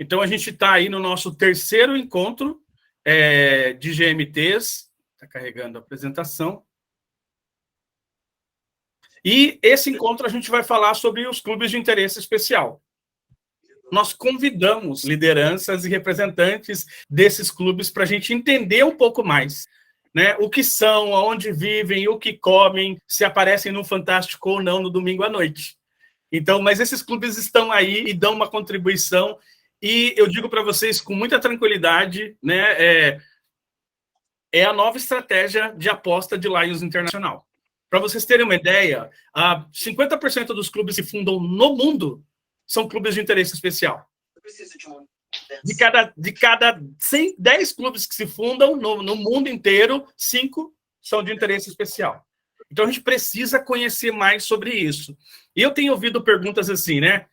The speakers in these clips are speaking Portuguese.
Então, a gente está aí no nosso terceiro encontro de GMTs. Está carregando a apresentação. E esse encontro a gente vai falar sobre os clubes de interesse especial. Nós convidamos lideranças e representantes desses clubes para a gente entender um pouco mais, né? O que são, aonde vivem, o que comem, se aparecem no Fantástico ou não no domingo à noite. Então, mas esses clubes estão aí e dão uma contribuição, e eu digo para vocês com muita tranquilidade, né? É a nova estratégia de aposta de Lions Internacional. Para vocês terem uma ideia, 50% dos clubes que fundam no mundo são clubes de interesse especial. De cada 10 clubes que se fundam no mundo inteiro, 5 são de interesse especial. Então, a gente precisa conhecer mais sobre isso. E eu tenho ouvido perguntas assim, né?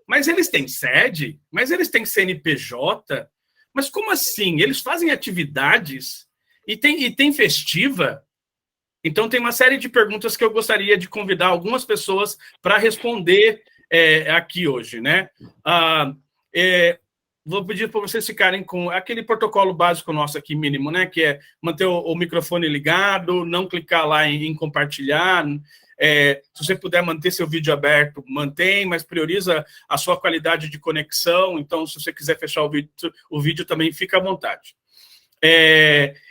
Mas eles têm sede? Mas eles têm CNPJ? Mas como assim? Eles fazem atividades? E tem festiva? Então, tem uma série de perguntas que eu gostaria de convidar algumas pessoas para responder aqui hoje, né? Vou pedir para vocês ficarem com aquele protocolo básico nosso aqui, mínimo, né? Que é manter o microfone ligado, não clicar lá em compartilhar. Se você puder manter seu vídeo aberto, mantém, mas prioriza a sua qualidade de conexão. Então, se você quiser fechar o vídeo também fica à vontade.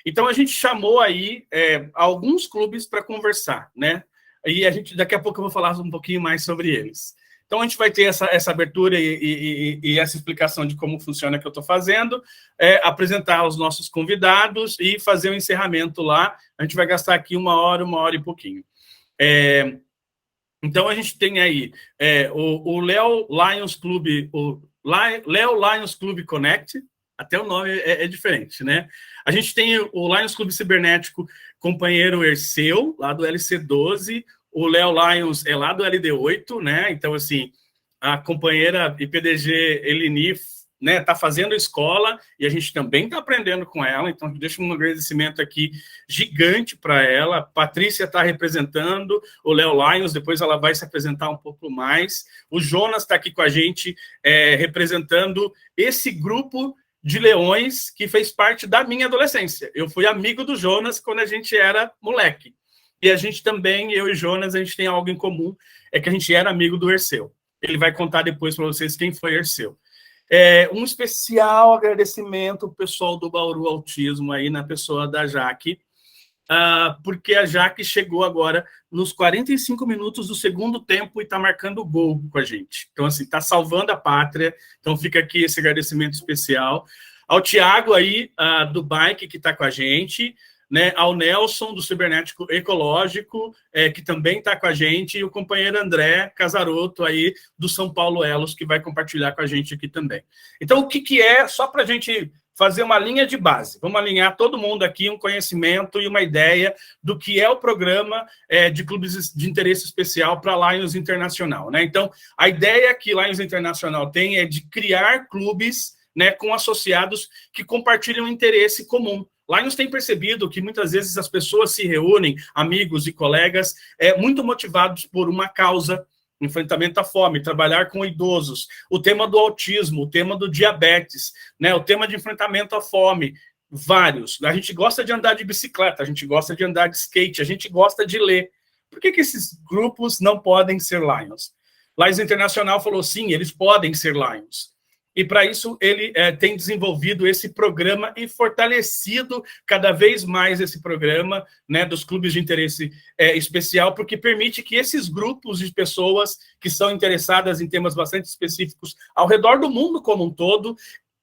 Então, a gente chamou aí alguns clubes para conversar, né? E daqui a pouco eu vou falar um pouquinho mais sobre eles. Então, a gente vai ter essa abertura e essa explicação de como funciona que eu estou fazendo, apresentar os nossos convidados e fazer o encerramento lá. A gente vai gastar aqui uma hora e pouquinho. Então, a gente tem aí o Léo Lions Club, Léo Lions Club Connect, até o nome é diferente, né? A gente tem o Lions Clube Cibernético, companheiro Erceu, lá do LC12, o Léo Lions é lá do LD8, né? Então, assim, a companheira IPDG Elini, né, tá fazendo escola e a gente também está aprendendo com ela, então deixo um agradecimento aqui gigante para ela. Patrícia está representando o Léo Lions, depois ela vai se apresentar um pouco mais. O Jonas está aqui com a gente representando esse grupo de leões que fez parte da minha adolescência. Eu fui amigo do Jonas quando a gente era moleque. E a gente também, eu e Jonas, a gente tem algo em comum, é que a gente era amigo do Erceu. Ele vai contar depois para vocês quem foi Erceu. Um especial agradecimento ao pessoal do Bauru Autismo, aí na pessoa da Jaque, porque a Jaque chegou agora nos 45 minutos do segundo tempo e está marcando gol com a gente. Então, assim, está salvando a pátria. Então, fica aqui esse agradecimento especial. Ao Tiago aí, do Bike, que está com a gente, né, ao Nelson, do Cibernético Ecológico, que também está com a gente, e o companheiro André Casarotto, aí, do São Paulo Elos, que vai compartilhar com a gente aqui também. Então, o que é, só para a gente fazer uma linha de base, vamos alinhar todo mundo aqui, um conhecimento e uma ideia do que é o programa de clubes de interesse especial para Lions Internacional, né? Então, a ideia que Lions Internacional tem é de criar clubes, né, com associados que compartilham interesse comum. Lions tem percebido que muitas vezes as pessoas se reúnem, amigos e colegas, muito motivados por uma causa, enfrentamento à fome, trabalhar com idosos, o tema do autismo, o tema do diabetes, né, o tema de enfrentamento à fome, vários. A gente gosta de andar de bicicleta, a gente gosta de andar de skate, a gente gosta de ler. Por que esses grupos não podem ser Lions? Lions Internacional falou, sim, eles podem ser Lions. E, para isso, ele tem desenvolvido esse programa e fortalecido cada vez mais esse programa, né, dos clubes de interesse especial, porque permite que esses grupos de pessoas que são interessadas em temas bastante específicos ao redor do mundo como um todo,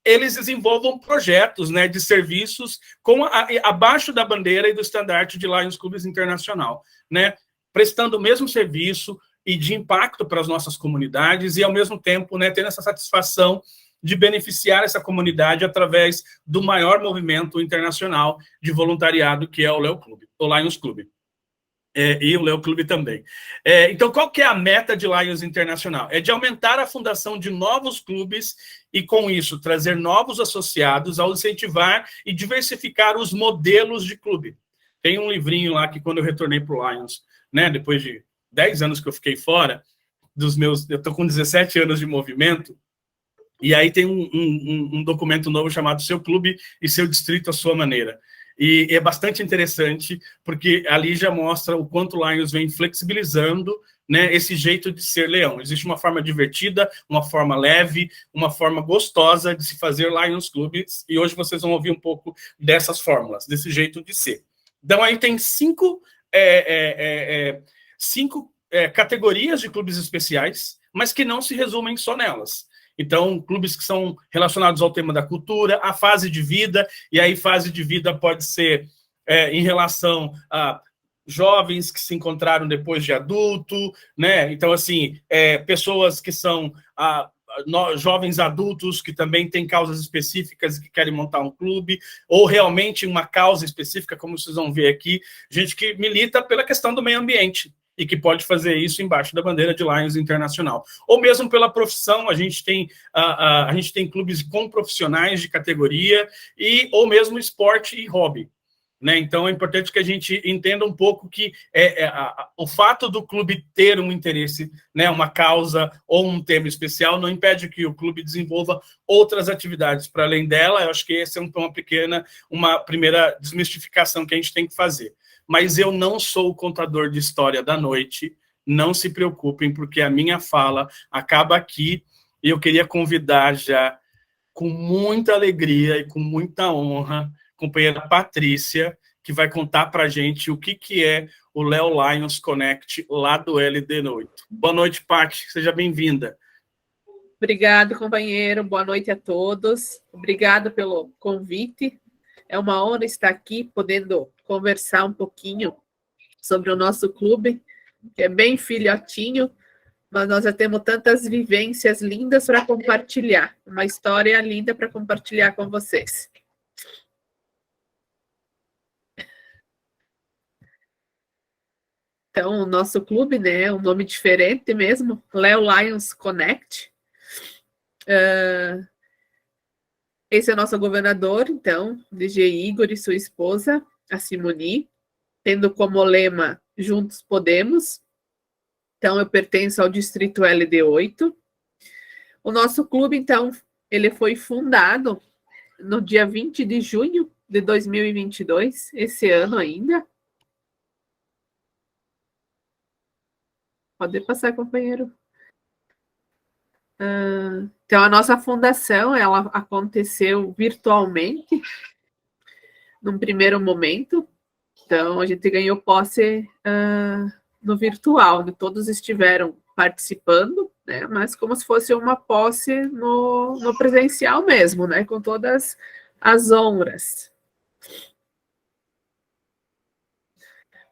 eles desenvolvam projetos, né, de serviços abaixo da bandeira e do estandarte de Lions Clubes Internacional, né, prestando o mesmo serviço e de impacto para as nossas comunidades e, ao mesmo tempo, né, tendo essa satisfação de beneficiar essa comunidade através do maior movimento internacional de voluntariado, que é o Léo Clube, o Lions Clube. E o Léo Clube também. Então, qual que é a meta de Lions Internacional? É de aumentar a fundação de novos clubes e, com isso, trazer novos associados ao incentivar e diversificar os modelos de clube. Tem um livrinho lá que, quando eu retornei para o Lions, né, depois de 10 anos que eu fiquei fora, eu estou com 17 anos de movimento, E aí tem um documento novo chamado Seu Clube e Seu Distrito à Sua Maneira. E é bastante interessante, porque ali já mostra o quanto o Lions vem flexibilizando, né, esse jeito de ser leão. Existe uma forma divertida, uma forma leve, uma forma gostosa de se fazer Lions Clubes, e hoje vocês vão ouvir um pouco dessas fórmulas, desse jeito de ser. Então aí tem cinco categorias de clubes especiais, mas que não se resumem só nelas. Então, clubes que são relacionados ao tema da cultura, a fase de vida, e aí fase de vida pode ser em relação a jovens que se encontraram depois de adulto, né? Então, assim, pessoas que são jovens adultos que também têm causas específicas e que querem montar um clube, ou realmente uma causa específica, como vocês vão ver aqui, gente que milita pela questão do meio ambiente, e que pode fazer isso embaixo da bandeira de Lions Internacional. Ou mesmo pela profissão, a gente tem clubes com profissionais de categoria, ou mesmo esporte e hobby. Né? Então, é importante que a gente entenda um pouco que o fato do clube ter um interesse, né, uma causa ou um tema especial, não impede que o clube desenvolva outras atividades para além dela. Eu acho que essa é uma primeira desmistificação que a gente tem que fazer. Mas eu não sou o contador de história da noite, não se preocupem, porque a minha fala acaba aqui, e eu queria convidar já, com muita alegria e com muita honra, a companheira Patrícia, que vai contar para a gente o que é o Léo Lions Connect lá do LD8. Boa noite, Paty, seja bem-vinda. Obrigado, companheiro, boa noite a todos. Obrigado pelo convite. É uma honra estar aqui, podendo conversar um pouquinho sobre o nosso clube, que é bem filhotinho, mas nós já temos tantas vivências lindas para compartilhar, uma história linda para compartilhar com vocês. Então, o nosso clube, né, é um nome diferente mesmo, Léo Lions Connect. Esse é o nosso governador, então, DJ Igor e sua esposa, a Simoni, tendo como lema Juntos Podemos. Então, eu pertenço ao distrito LD8. O nosso clube, então, ele foi fundado no dia 20 de junho de 2022, esse ano ainda. Pode passar, companheiro. Então, a nossa fundação, ela aconteceu virtualmente, num primeiro momento. Então, a gente ganhou posse no virtual, né? Todos estiveram participando, né? Mas como se fosse uma posse no presencial mesmo, né? Com todas as honras.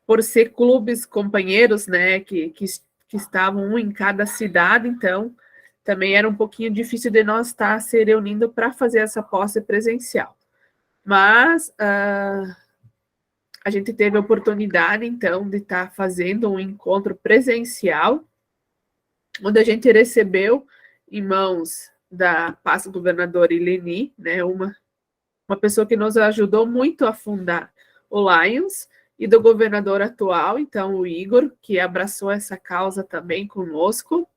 Por ser clubes companheiros, né? Que estavam um em cada cidade, então também era um pouquinho difícil de nós estar se reunindo para fazer essa posse presencial. Mas a gente teve a oportunidade, então, de estar fazendo um encontro presencial, onde a gente recebeu em mãos da pasta governadora Ileni, né, uma pessoa que nos ajudou muito a fundar o Lions, e do governador atual, então, o Igor, que abraçou essa causa também conosco.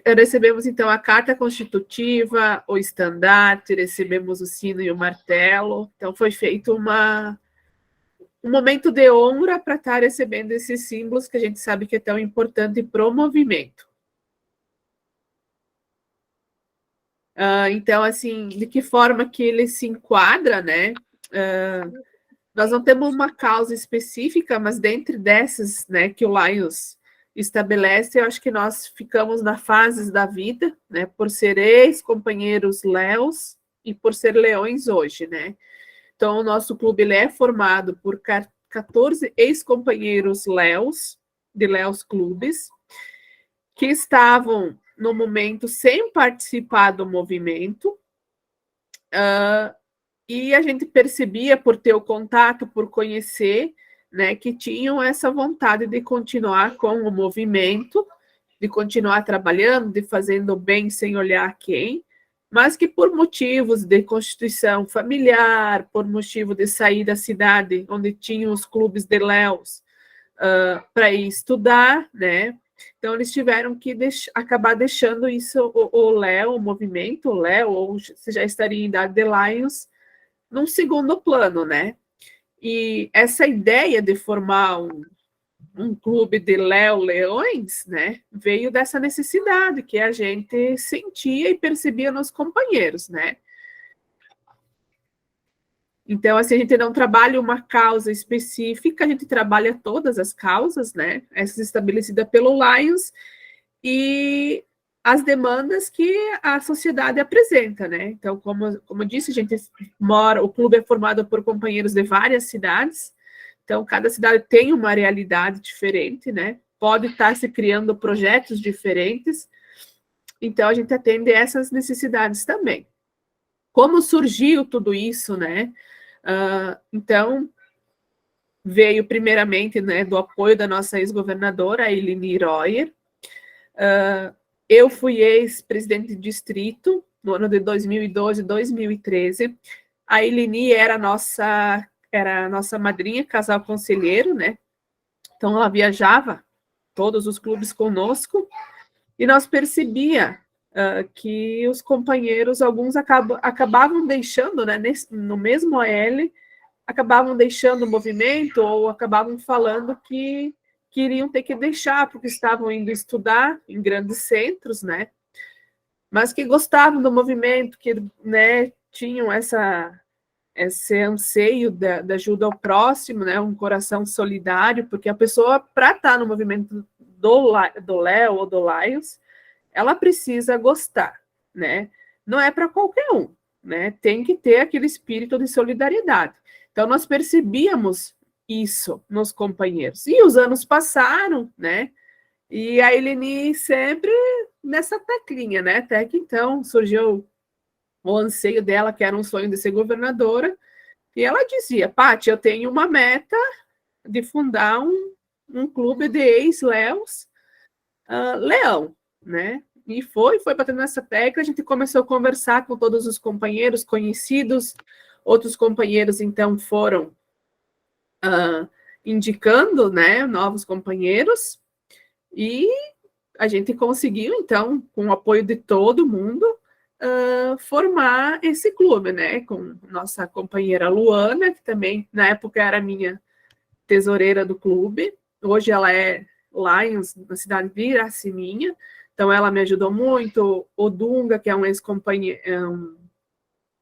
Recebemos, então, a carta constitutiva, o estandarte, recebemos o sino e o martelo. Então, foi feito um momento de honra para estar recebendo esses símbolos que a gente sabe que é tão importante para o movimento. Então, assim, de que forma que ele se enquadra, né? Nós não temos uma causa específica, mas dentre dessas, né, que o Lions estabelece, eu acho que nós ficamos na fases da vida, né, por ser ex-companheiros Léos e por ser leões hoje, né? Então, o nosso clube ele é formado por 14 ex-companheiros Léos, de Léos Clubes, que estavam, no momento, sem participar do movimento, e a gente percebia, por ter o contato, por conhecer, né, que tinham essa vontade de continuar com o movimento, de continuar trabalhando, de fazendo bem sem olhar quem, mas que por motivos de constituição familiar, por motivo de sair da cidade onde tinham os clubes de Léus para ir estudar, né, Então, eles tiveram que acabar deixando isso, o Léo, o movimento, o Léo, ou se já estaria em idade de Lions, num segundo plano, né? E essa ideia de formar um clube de Léo Leões, né, veio dessa necessidade que a gente sentia e percebia nos companheiros, né? Então, assim, a gente não trabalha uma causa específica, a gente trabalha todas as causas, né? Essa estabelecida pelo Lions e as demandas que a sociedade apresenta, né? Então, como eu disse, a gente o clube é formado por companheiros de várias cidades, então cada cidade tem uma realidade diferente, né? Pode estar se criando projetos diferentes, então a gente atende essas necessidades também. Como surgiu tudo isso, né? Então, veio primeiramente, né, do apoio da nossa ex-governadora, Eline Royer. Eu fui ex-presidente de distrito no ano de 2012 e 2013. A Eline era a nossa madrinha, casal conselheiro, né? Então, ela viajava todos os clubes conosco e nós percebia que os companheiros, alguns acabavam deixando, né, no mesmo OL, acabavam deixando o movimento ou acabavam falando que iriam ter que deixar, porque estavam indo estudar em grandes centros, né? Mas que gostavam do movimento, que, né, tinham esse anseio da ajuda ao próximo, né? Um coração solidário, porque a pessoa, para estar no movimento do Léo ou do Lions, ela precisa gostar, né? Não é para qualquer um, né? Tem que ter aquele espírito de solidariedade. Então, nós percebíamos isso nos companheiros. E os anos passaram, né? E a Eleni sempre nessa teclinha, né? Até que então surgiu o anseio dela, que era um sonho de ser governadora, e ela dizia: Paty, eu tenho uma meta de fundar um clube de ex-Léos Leão, né? E foi batendo nessa tecla, a gente começou a conversar com todos os companheiros conhecidos, outros companheiros, então, foram indicando, né, novos companheiros, e a gente conseguiu, então, com o apoio de todo mundo, formar esse clube, né, com nossa companheira Luana, que também, na época, era minha tesoureira do clube, hoje ela é Lions, na cidade de Iracininha, então ela me ajudou muito, o Dunga, que é um ex-companheiro,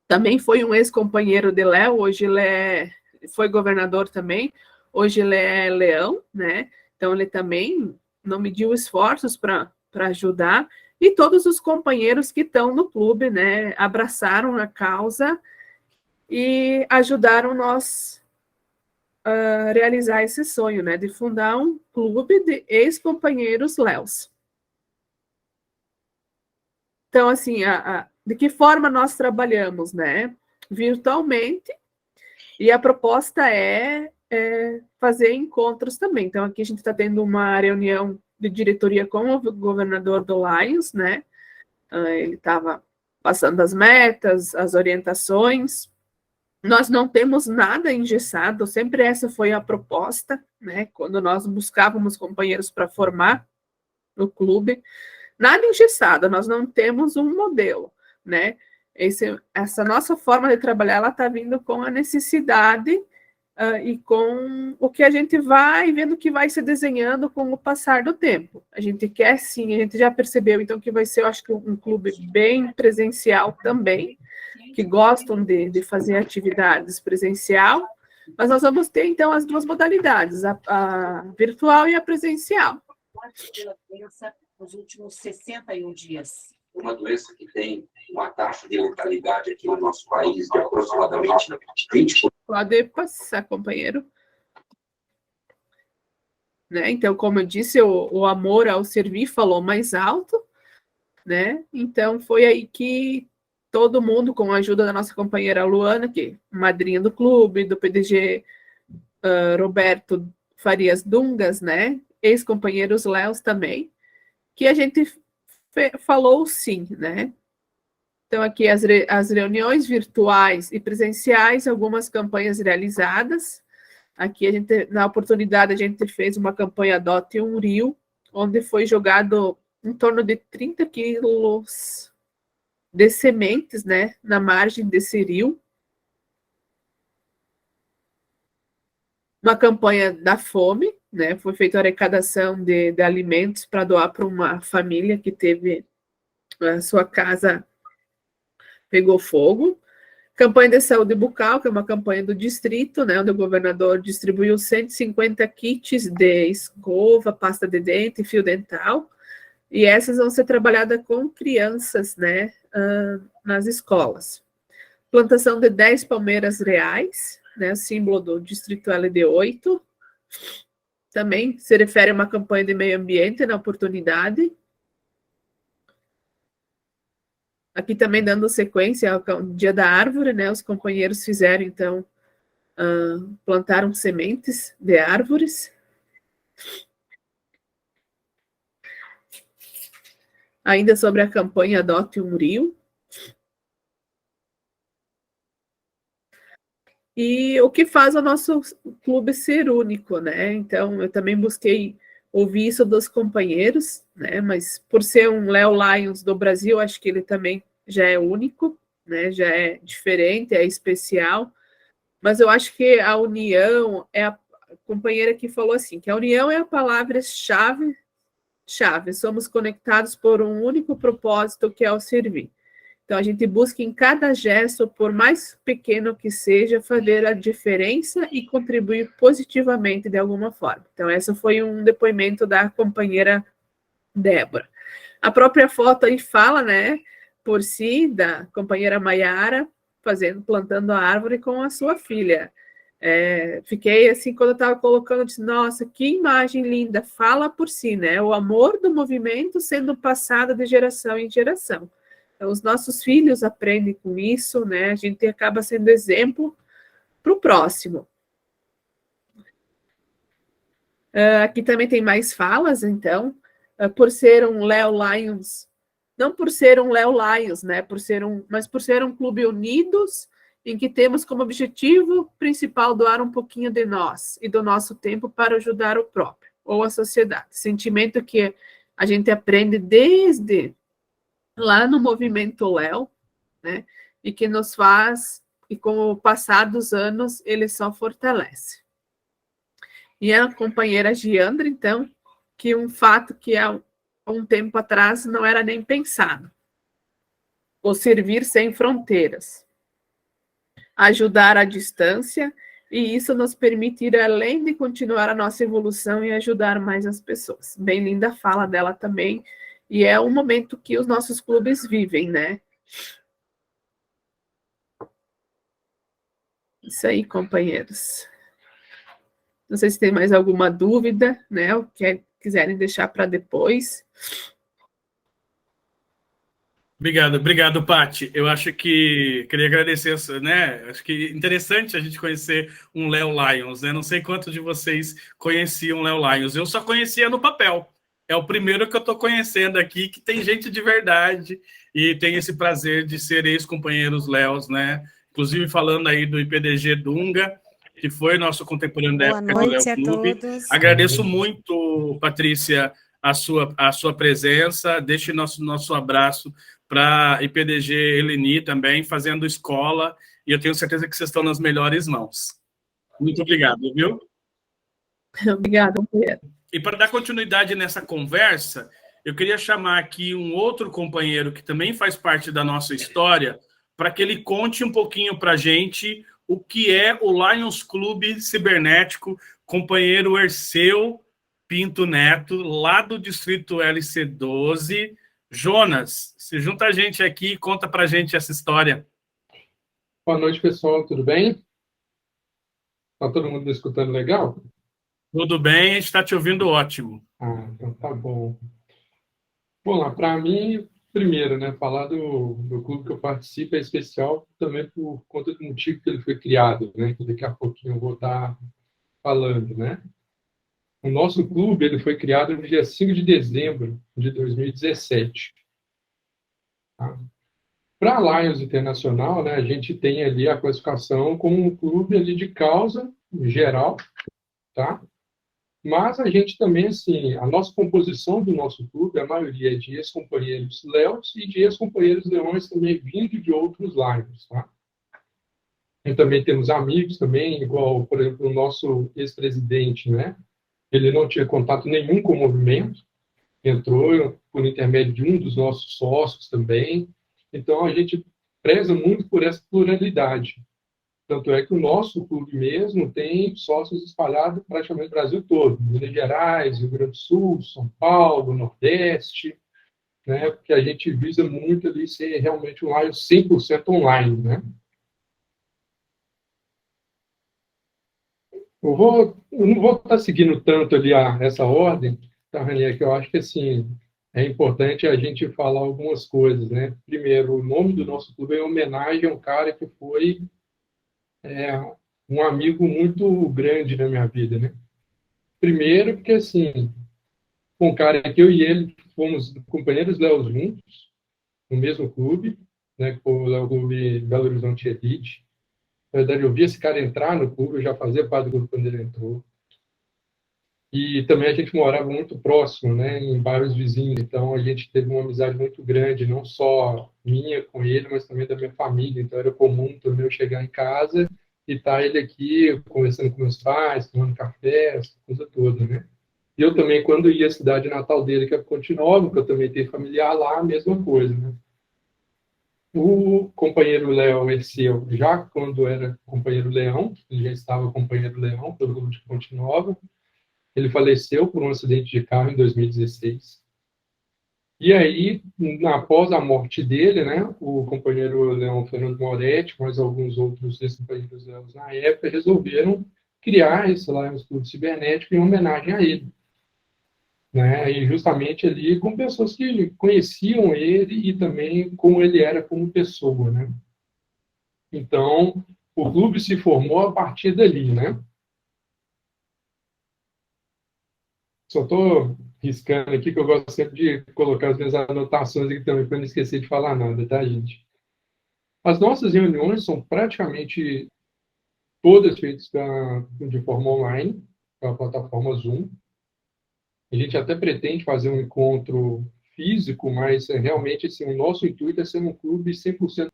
também foi um ex-companheiro de Léo, hoje ele foi governador também, hoje ele é Leão, né, então ele também não mediu esforços para ajudar, e todos os companheiros que estão no clube, né, abraçaram a causa e ajudaram nós a realizar esse sonho, né, de fundar um clube de ex-companheiros Léos. Então, assim, de que forma nós trabalhamos, né? Virtualmente, e a proposta é fazer encontros também. Então, aqui a gente está tendo uma reunião de diretoria com o governador do Lions, né? Ele estava passando as metas, as orientações. Nós não temos nada engessado, sempre essa foi a proposta, né? Quando nós buscávamos companheiros para formar o clube, nada engessado, nós não temos um modelo, né? Essa nossa forma de trabalhar, ela está vindo com a necessidade e com o que a gente vai vendo que vai se desenhando com o passar do tempo. A gente quer sim, a gente já percebeu, então, que vai ser, eu acho que um clube bem presencial também, que gostam de fazer atividades presencial, mas nós vamos ter, então, as duas modalidades, a virtual e a presencial. Nos últimos 61 dias. Uma doença que tem uma taxa de letalidade aqui no nosso país de aproximadamente 20%. Pode passar, companheiro. Né? Então, como eu disse, o amor ao servir falou mais alto, né? Então, foi aí que todo mundo, com a ajuda da nossa companheira Luana, que é madrinha do clube, do PDG Roberto Farias Dungas, né? Ex-companheiros Léos também, que a gente falou sim, né? Então, aqui as reuniões virtuais e presenciais, algumas campanhas realizadas. Aqui, na oportunidade, a gente fez uma campanha Adote um Rio, onde foi jogado em torno de 30 quilos de sementes, né, na margem desse rio. Uma campanha da fome, né, foi feita a arrecadação de alimentos para doar para uma família que teve a sua casa pegou fogo. Campanha de saúde bucal, que é uma campanha do distrito, né, onde o governador distribuiu 150 kits de escova, pasta de dente e fio dental, e essas vão ser trabalhadas com crianças, né, nas escolas. Plantação de 10 palmeiras reais, né, símbolo do distrito LD8. Também se refere a uma campanha de meio ambiente na oportunidade. Aqui também dando sequência ao Dia da Árvore, né? Os companheiros fizeram, então, plantaram sementes de árvores. Ainda sobre a campanha Adote um Rio. E o que faz o nosso clube ser único, né? Então, eu também busquei ouvir isso dos companheiros, né? Mas por ser um Léo Lions do Brasil, acho que ele também já é único, né? Já é diferente, é especial. Mas eu acho que a união é a companheira que falou assim, que a união é a palavra-chave. Somos conectados por um único propósito, que é o servir. Então, a gente busca em cada gesto, por mais pequeno que seja, fazer a diferença e contribuir positivamente de alguma forma. Então, esse foi um depoimento da companheira Débora. A própria foto aí fala, né, por si, da companheira Maiara, plantando a árvore com a sua filha. Fiquei assim, quando eu estava colocando, disse, nossa, que imagem linda, fala por si, né? O amor do movimento sendo passado de geração em geração. Então, os nossos filhos aprendem com isso, né? A gente acaba sendo exemplo para o próximo. Aqui também tem mais falas, então, por ser um Léo Lions, não por ser um Léo Lions, né? Mas por ser um clube unidos, em que temos como objetivo principal doar um pouquinho de nós e do nosso tempo para ajudar o próprio ou a sociedade. Sentimento que a gente aprende desde lá no movimento Léo, né? E que nos faz, e com o passar dos anos, ele só fortalece. E a companheira Giandra, então, que um fato que há um tempo atrás não era nem pensado. O servir sem fronteiras. Ajudar à distância, e isso nos permite ir além de continuar a nossa evolução e ajudar mais as pessoas. Bem linda a fala dela também, e é um momento que os nossos clubes vivem, né? Isso aí, companheiros. Não sei se tem mais alguma dúvida, né? Ou quiserem deixar para depois. Obrigado, Paty. Eu acho que queria agradecer, né? Acho que interessante a gente conhecer um Léo Lions, né? Não sei quantos de vocês conheciam Léo Lions. Eu só conhecia no papel. É o primeiro que eu estou conhecendo aqui, que tem gente de verdade e tem esse prazer de ser ex-companheiros Léos, né? Inclusive falando aí do IPDG Dunga, que foi nosso contemporâneo da época do Léo Clube. Agradeço muito, Patrícia, a sua presença. Deixe nosso abraço para IPDG Eleni também, fazendo escola, e eu tenho certeza que vocês estão nas melhores mãos. Muito obrigado, viu? Obrigada, companheiro. E para dar continuidade nessa conversa, eu queria chamar aqui um outro companheiro que também faz parte da nossa história, para que ele conte um pouquinho para a gente o que é o Lions Clube Cibernético, companheiro Erceu Pinto Neto, lá do Distrito LC12. Jonas, se junta a gente aqui e conta para a gente essa história. Boa noite, pessoal. Tudo bem? Está todo mundo me escutando legal? Tudo bem, a gente está te ouvindo ótimo. Então tá bom. Bom, lá, para mim, primeiro, né, falar do clube que eu participo é especial também por conta do motivo que ele foi criado, né, que daqui a pouquinho eu vou estar falando, né. O nosso clube ele foi criado no dia 5 de dezembro de 2017. Tá? Para a Lions Internacional, né, a gente tem ali a classificação como um clube ali de causa geral, tá? Mas a gente também, assim, a nossa composição do nosso clube, a maioria é de ex-companheiros Léos e de ex-companheiros Leões também vindo de outros lives, tá? E também temos amigos também, igual, por exemplo, o nosso ex-presidente, né? Ele não tinha contato nenhum com o movimento, entrou por intermédio de um dos nossos sócios também. Então, a gente preza muito por essa pluralidade. Tanto é que o nosso clube mesmo tem sócios espalhados praticamente no Brasil todo, Minas Gerais, Rio Grande do Sul, São Paulo, Nordeste, né? Porque a gente visa muito ali ser realmente um Lions 100% online, né? Eu não vou estar seguindo tanto ali essa ordem, tá, Ranier, que eu acho que assim é importante a gente falar algumas coisas, né? Primeiro, o nome do nosso clube é em homenagem a um cara que foi um amigo muito grande na minha vida, né? Primeiro, porque assim, um cara que eu e ele fomos companheiros Léo juntos, no mesmo clube, né? O Léo Clube Belo Horizonte Elite. Na verdade, eu vi esse cara entrar no clube, eu já fazia parte do clube quando ele entrou. E também a gente morava muito próximo, né, em bairros vizinhos. Então a gente teve uma amizade muito grande, não só minha com ele, mas também da minha família. Então era comum também eu chegar em casa e estar ele aqui conversando com meus pais, tomando café, essa coisa toda, né? E eu também, quando ia à cidade natal dele, que é Ponte Nova, que eu também tenho familiar lá, a mesma coisa, né? O companheiro Léo Merceu, já quando era companheiro Leão, ele já estava companheiro Leão pelo grupo de Ponte Nova. Ele faleceu por um acidente de carro em 2016. E aí, após a morte dele, né, o companheiro Leão Fernando Moretti, mais alguns outros ex-companheiros Leões na época, resolveram criar esse Lions Clube Cibernético em homenagem a ele. Né, e justamente ali com pessoas que conheciam ele e também como ele era como pessoa. Né? Então, o clube se formou a partir dali, né? Só estou riscando aqui, que eu gosto sempre de colocar as minhas anotações aqui também, para não esquecer de falar nada, tá, gente? As nossas reuniões são praticamente todas feitas de forma online, pela plataforma Zoom. A gente até pretende fazer um encontro físico, mas realmente assim, o nosso intuito é ser um clube 100%.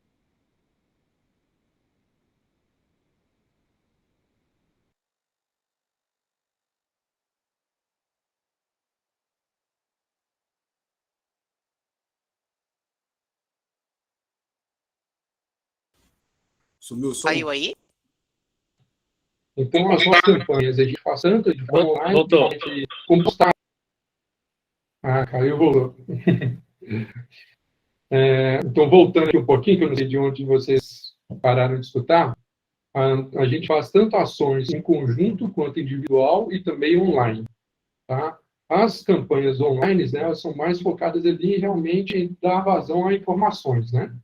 Sumiu o som? Saiu aí? Então, as nossas campanhas, a gente faz tanto de forma online, Voltou. de compostar. Ah, caiu, voltou. Então, voltando aqui um pouquinho, que eu não sei de onde vocês pararam de escutar, a gente faz tanto ações em conjunto quanto individual e também online. Tá? As campanhas online, né, elas são mais focadas ali realmente em dar vazão a informações. Né?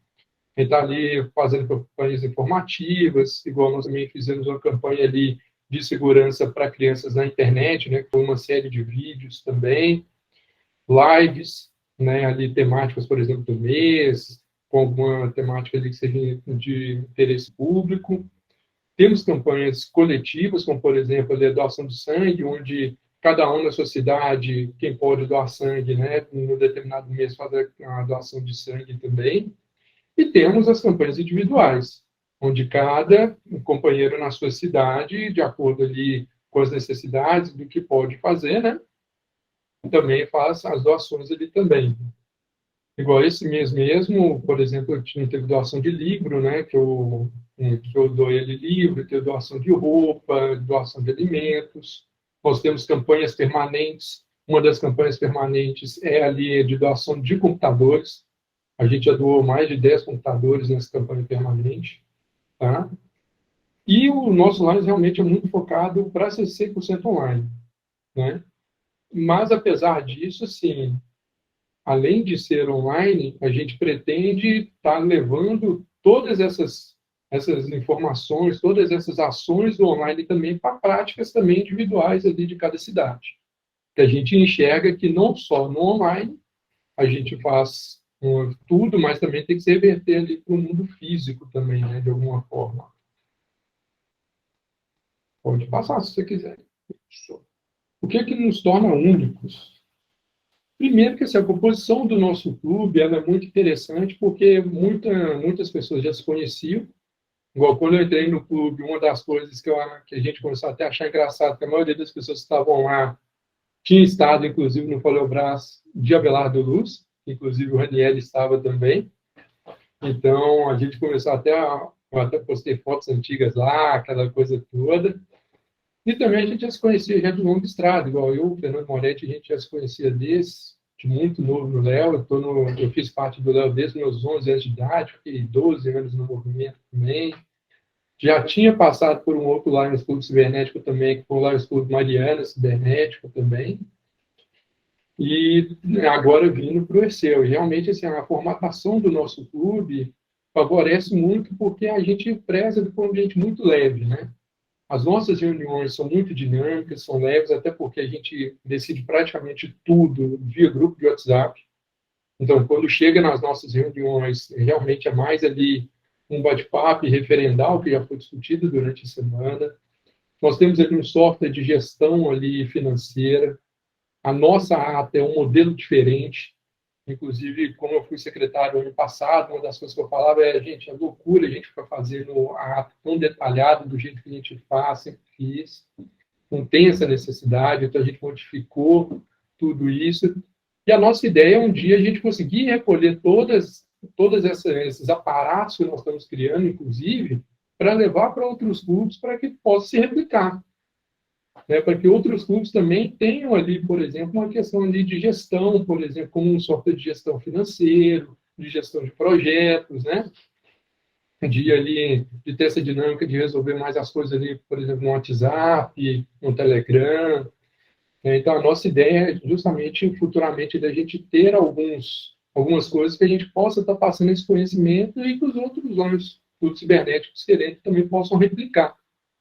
A gente está ali fazendo campanhas informativas, igual nós também fizemos uma campanha ali de segurança para crianças na internet, né, com uma série de vídeos também, lives, né, ali temáticas, por exemplo, do mês, com alguma temática ali que seja de interesse público. Temos campanhas coletivas, como, por exemplo, a doação de sangue, onde cada um na sua cidade, quem pode doar sangue, né, em determinado mês, faz a doação de sangue também. E temos as campanhas individuais, onde cada companheiro na sua cidade, de acordo ali com as necessidades do que pode fazer, né, também faz as doações ali também. Igual esse mês mesmo, por exemplo, teve doação de livro, né, que eu doei ele livro, teve doação de roupa, doação de alimentos. Nós temos campanhas permanentes. Uma das campanhas permanentes é ali de doação de computadores. A gente já doou mais de 10 computadores nessa campanha permanente. Tá? E o nosso Lions realmente é muito focado para ser 100% online. Né? Mas, apesar disso, assim, além de ser online, a gente pretende estar levando todas essas informações, todas essas ações do online também para práticas também individuais ali de cada cidade. Que a gente enxerga que não só no online a gente faz tudo, mas também tem que se reverter ali para o mundo físico também, né, de alguma forma. Pode passar, se você quiser. O que é que nos torna únicos? Primeiro que assim, a composição do nosso clube ela é muito interessante porque muitas pessoas já se conheciam. Igual quando eu entrei no clube, uma das coisas que a gente começou até a achar engraçado, que a maioria das pessoas que estavam lá tinha estado, inclusive, no Folhobras de Abelardo Luz, inclusive o Raniel estava também. Então, a gente começou eu até postei fotos antigas lá, aquela coisa toda. E também a gente já se conhecia já de longa estrada, igual eu, o Fernando Moretti, a gente já se conhecia de muito novo no Léo. Eu fiz parte do Léo desde meus 11 anos de idade, fiquei 12 anos no movimento também. Já tinha passado por um outro Lions Clube Cibernético também, que foi o Lions Clube Mariana Cibernético também. E agora vindo para o ECEL. Realmente, assim, a formatação do nosso clube favorece muito porque a gente preza por um ambiente muito leve, né? As nossas reuniões são muito dinâmicas, são leves, até porque a gente decide praticamente tudo via grupo de WhatsApp. Então, quando chega nas nossas reuniões, realmente é mais ali um bate-papo referendal que já foi discutido durante a semana. Nós temos ali um software de gestão ali financeira. A nossa ata é um modelo diferente. Inclusive, como eu fui secretário ano passado, uma das coisas que eu falava é, gente, é loucura a gente ficar fazendo a ata tão detalhada do jeito que a gente faz, sempre fiz. Não tem essa necessidade, então a gente modificou tudo isso. E a nossa ideia é um dia a gente conseguir recolher todos esses aparatos que nós estamos criando, inclusive, para levar para outros clubes para que possa se replicar. Né, para que outros clubes também tenham ali, por exemplo, uma questão ali de gestão, por exemplo, como um software de gestão financeiro, de gestão de projetos, né? De ter essa dinâmica de resolver mais as coisas ali, por exemplo, no WhatsApp, no Telegram. Então, a nossa ideia é justamente, futuramente, da gente ter algumas coisas que a gente possa estar passando esse conhecimento e que os outros órgãos cibernéticos querendo também possam replicar.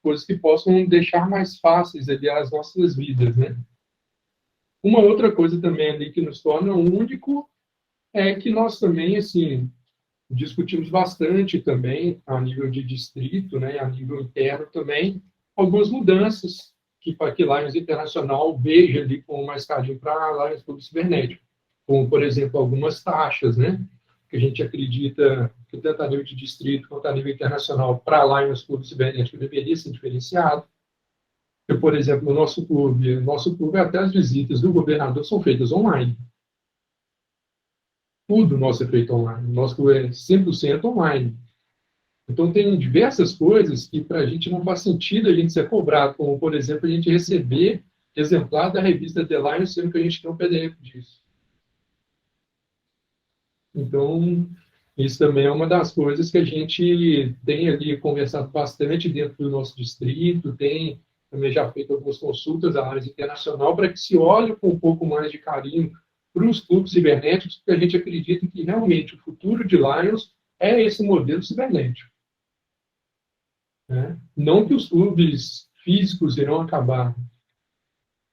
Coisas que possam deixar mais fáceis ali as nossas vidas, né? Uma outra coisa também ali que nos torna único é que nós também, assim, discutimos bastante também a nível de distrito, né, a nível interno também, algumas mudanças para que Lions Internacional veja ali com uma escadinha para Lions Clube Cibernético, como, por exemplo, algumas taxas, né, que a gente acredita que tanto a nível de distrito quanto a nível internacional para Lions Clube Cibernético deveria ser diferenciado. Porque, por exemplo, no nosso clube até as visitas do governador são feitas online. Tudo nosso é feito online. O nosso clube é 100% online. Então, tem diversas coisas que para a gente não faz sentido a gente ser cobrado, como, por exemplo, a gente receber exemplar da revista The Lions, sendo que a gente tem um PDF disso. Então, isso também é uma das coisas que a gente tem ali conversado bastante dentro do nosso distrito, tem também já feito algumas consultas à área internacional para que se olhe com um pouco mais de carinho para os clubes cibernéticos, porque a gente acredita que realmente o futuro de Lions é esse modelo cibernético. Né? Não que os clubes físicos irão acabar,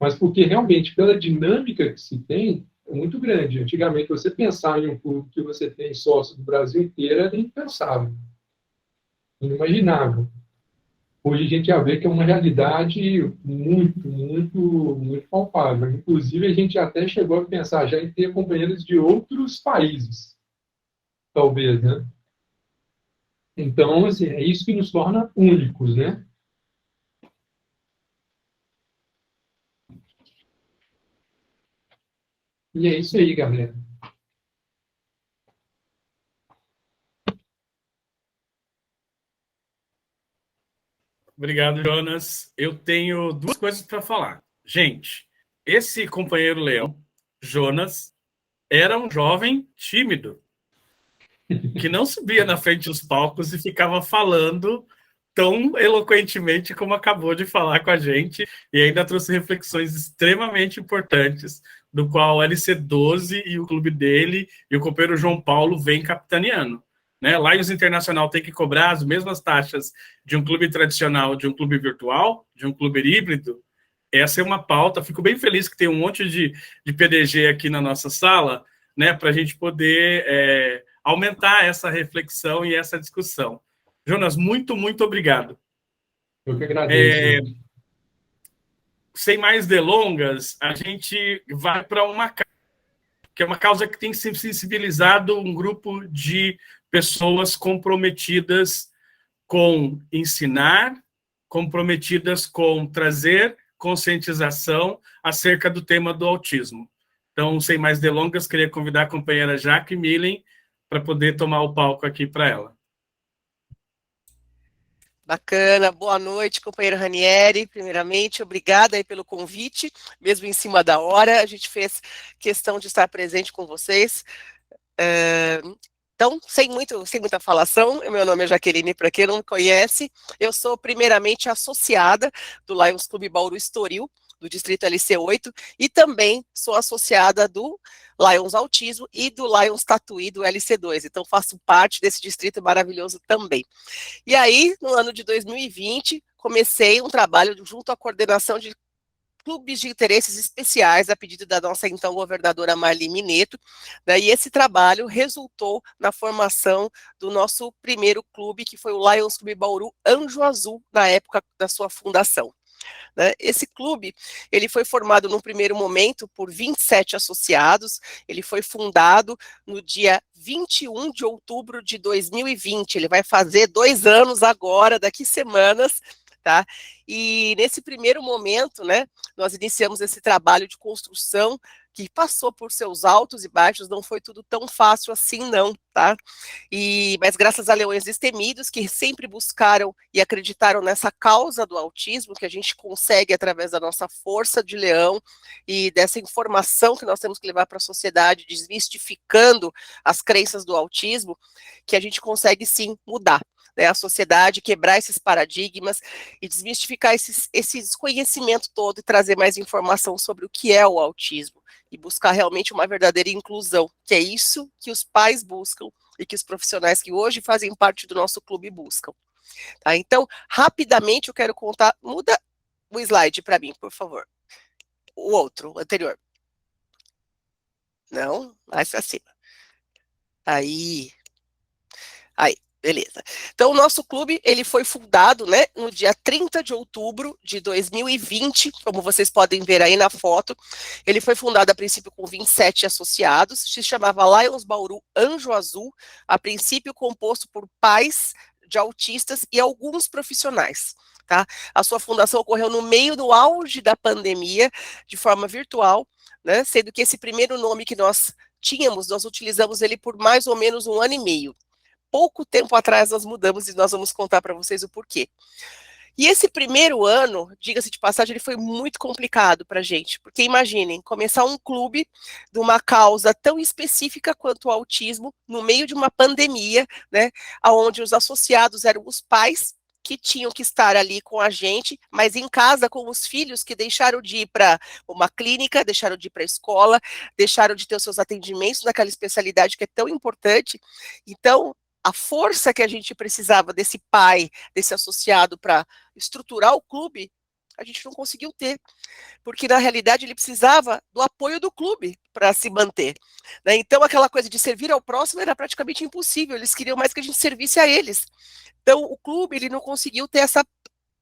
mas porque realmente, pela dinâmica que se tem, é muito grande. Antigamente, você pensar em um clube que você tem sócio do Brasil inteiro era impensável, inimaginável. Hoje a gente já vê que é uma realidade muito, muito, muito palpável. Inclusive, a gente até chegou a pensar já em ter companheiros de outros países, talvez, né? Então, assim, é isso que nos torna únicos, né? E é isso aí, galera. Obrigado, Jonas. Eu tenho duas coisas para falar. Gente, esse companheiro Leão, Jonas, era um jovem tímido, que não subia na frente dos palcos e ficava falando tão eloquentemente como acabou de falar com a gente, e ainda trouxe reflexões extremamente importantes, do qual o LC12 e o clube dele e o companheiro João Paulo vem capitaneando. Né? Lions Internacional tem que cobrar as mesmas taxas de um clube tradicional, de um clube virtual, de um clube híbrido. Essa é uma pauta. Fico bem feliz que tem um monte de PDG aqui na nossa sala, né, para a gente poder aumentar essa reflexão e essa discussão. Jonas, muito, muito obrigado. Eu que agradeço. sem mais delongas, a gente vai para que é uma causa que tem sensibilizado um grupo de pessoas comprometidas com ensinar, comprometidas com trazer conscientização acerca do tema do autismo. Então, sem mais delongas, queria convidar a companheira Jaque Millen para poder tomar o palco aqui para ela. Bacana, boa noite, companheira Ranieri. Primeiramente, obrigada aí pelo convite, mesmo em cima da hora, a gente fez questão de estar presente com vocês. Então, sem muita falação, meu nome é Jaqueline, para quem não me conhece, eu sou primeiramente associada do Lions Clube Bauru Estoril, do Distrito LC8, e também sou associada do Lions Autismo e do Lions Tatuí do LC2, então faço parte desse distrito maravilhoso também. E aí, no ano de 2020, comecei um trabalho junto à coordenação de clubes de interesses especiais, a pedido da nossa então governadora Marli Mineto, né, e esse trabalho resultou na formação do nosso primeiro clube, que foi o Lions Clube Bauru Anjo Azul, na época da sua fundação. Né? Esse clube, ele foi formado num primeiro momento por 27 associados, ele foi fundado no dia 21 de outubro de 2020, ele vai fazer 2 anos agora, daqui semanas, tá? E nesse primeiro momento, né, nós iniciamos esse trabalho de construção que passou por seus altos e baixos, não foi tudo tão fácil assim não, tá? Mas graças a Leões Destemidos, que sempre buscaram e acreditaram nessa causa do autismo, que a gente consegue através da nossa força de leão e dessa informação que nós temos que levar para a sociedade, desmistificando as crenças do autismo, que a gente consegue sim mudar, né, a sociedade, quebrar esses paradigmas e desmistificar esse desconhecimento todo e trazer mais informação sobre o que é o autismo e buscar realmente uma verdadeira inclusão, que é isso que os pais buscam e que os profissionais que hoje fazem parte do nosso clube buscam. Tá? Então, rapidamente eu quero contar, muda o slide para mim, por favor. O outro, o anterior. Não, mais para cima. Aí. Beleza. Então, o nosso clube, ele foi fundado, né, no dia 30 de outubro de 2020, como vocês podem ver aí na foto. Ele foi fundado, a princípio, com 27 associados, se chamava Lions Bauru Anjo Azul, a princípio composto por pais de autistas e alguns profissionais. Tá? A sua fundação ocorreu no meio do auge da pandemia, de forma virtual, né, sendo que esse primeiro nome que nós tínhamos, nós utilizamos ele por mais ou menos 1 ano e meio. Pouco tempo atrás nós mudamos e nós vamos contar para vocês o porquê. E esse primeiro ano, diga-se de passagem, ele foi muito complicado para a gente, porque imaginem, começar um clube de uma causa tão específica quanto o autismo, no meio de uma pandemia, né, onde os associados eram os pais, que tinham que estar ali com a gente, mas em casa com os filhos que deixaram de ir para uma clínica, deixaram de ir para a escola, deixaram de ter os seus atendimentos naquela especialidade que é tão importante. Então, a força que a gente precisava desse pai, desse associado para estruturar o clube, a gente não conseguiu ter, porque na realidade ele precisava do apoio do clube para se manter, né? Então aquela coisa de servir ao próximo era praticamente impossível, eles queriam mais que a gente servisse a eles. Então o clube, ele não conseguiu ter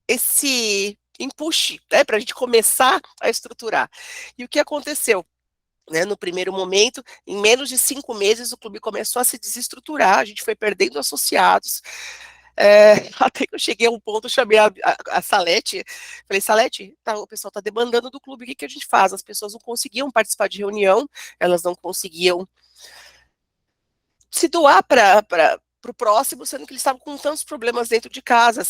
esse empuxe, né, para a gente começar a estruturar. E o que aconteceu? Né, no primeiro momento, em menos de 5 meses, o clube começou a se desestruturar, a gente foi perdendo associados, até que eu cheguei a um ponto, chamei a Salete, falei, Salete, tá, o pessoal está demandando do clube, o que a gente faz? As pessoas não conseguiam participar de reunião, elas não conseguiam se doar para o próximo, sendo que eles estavam com tantos problemas dentro de casa,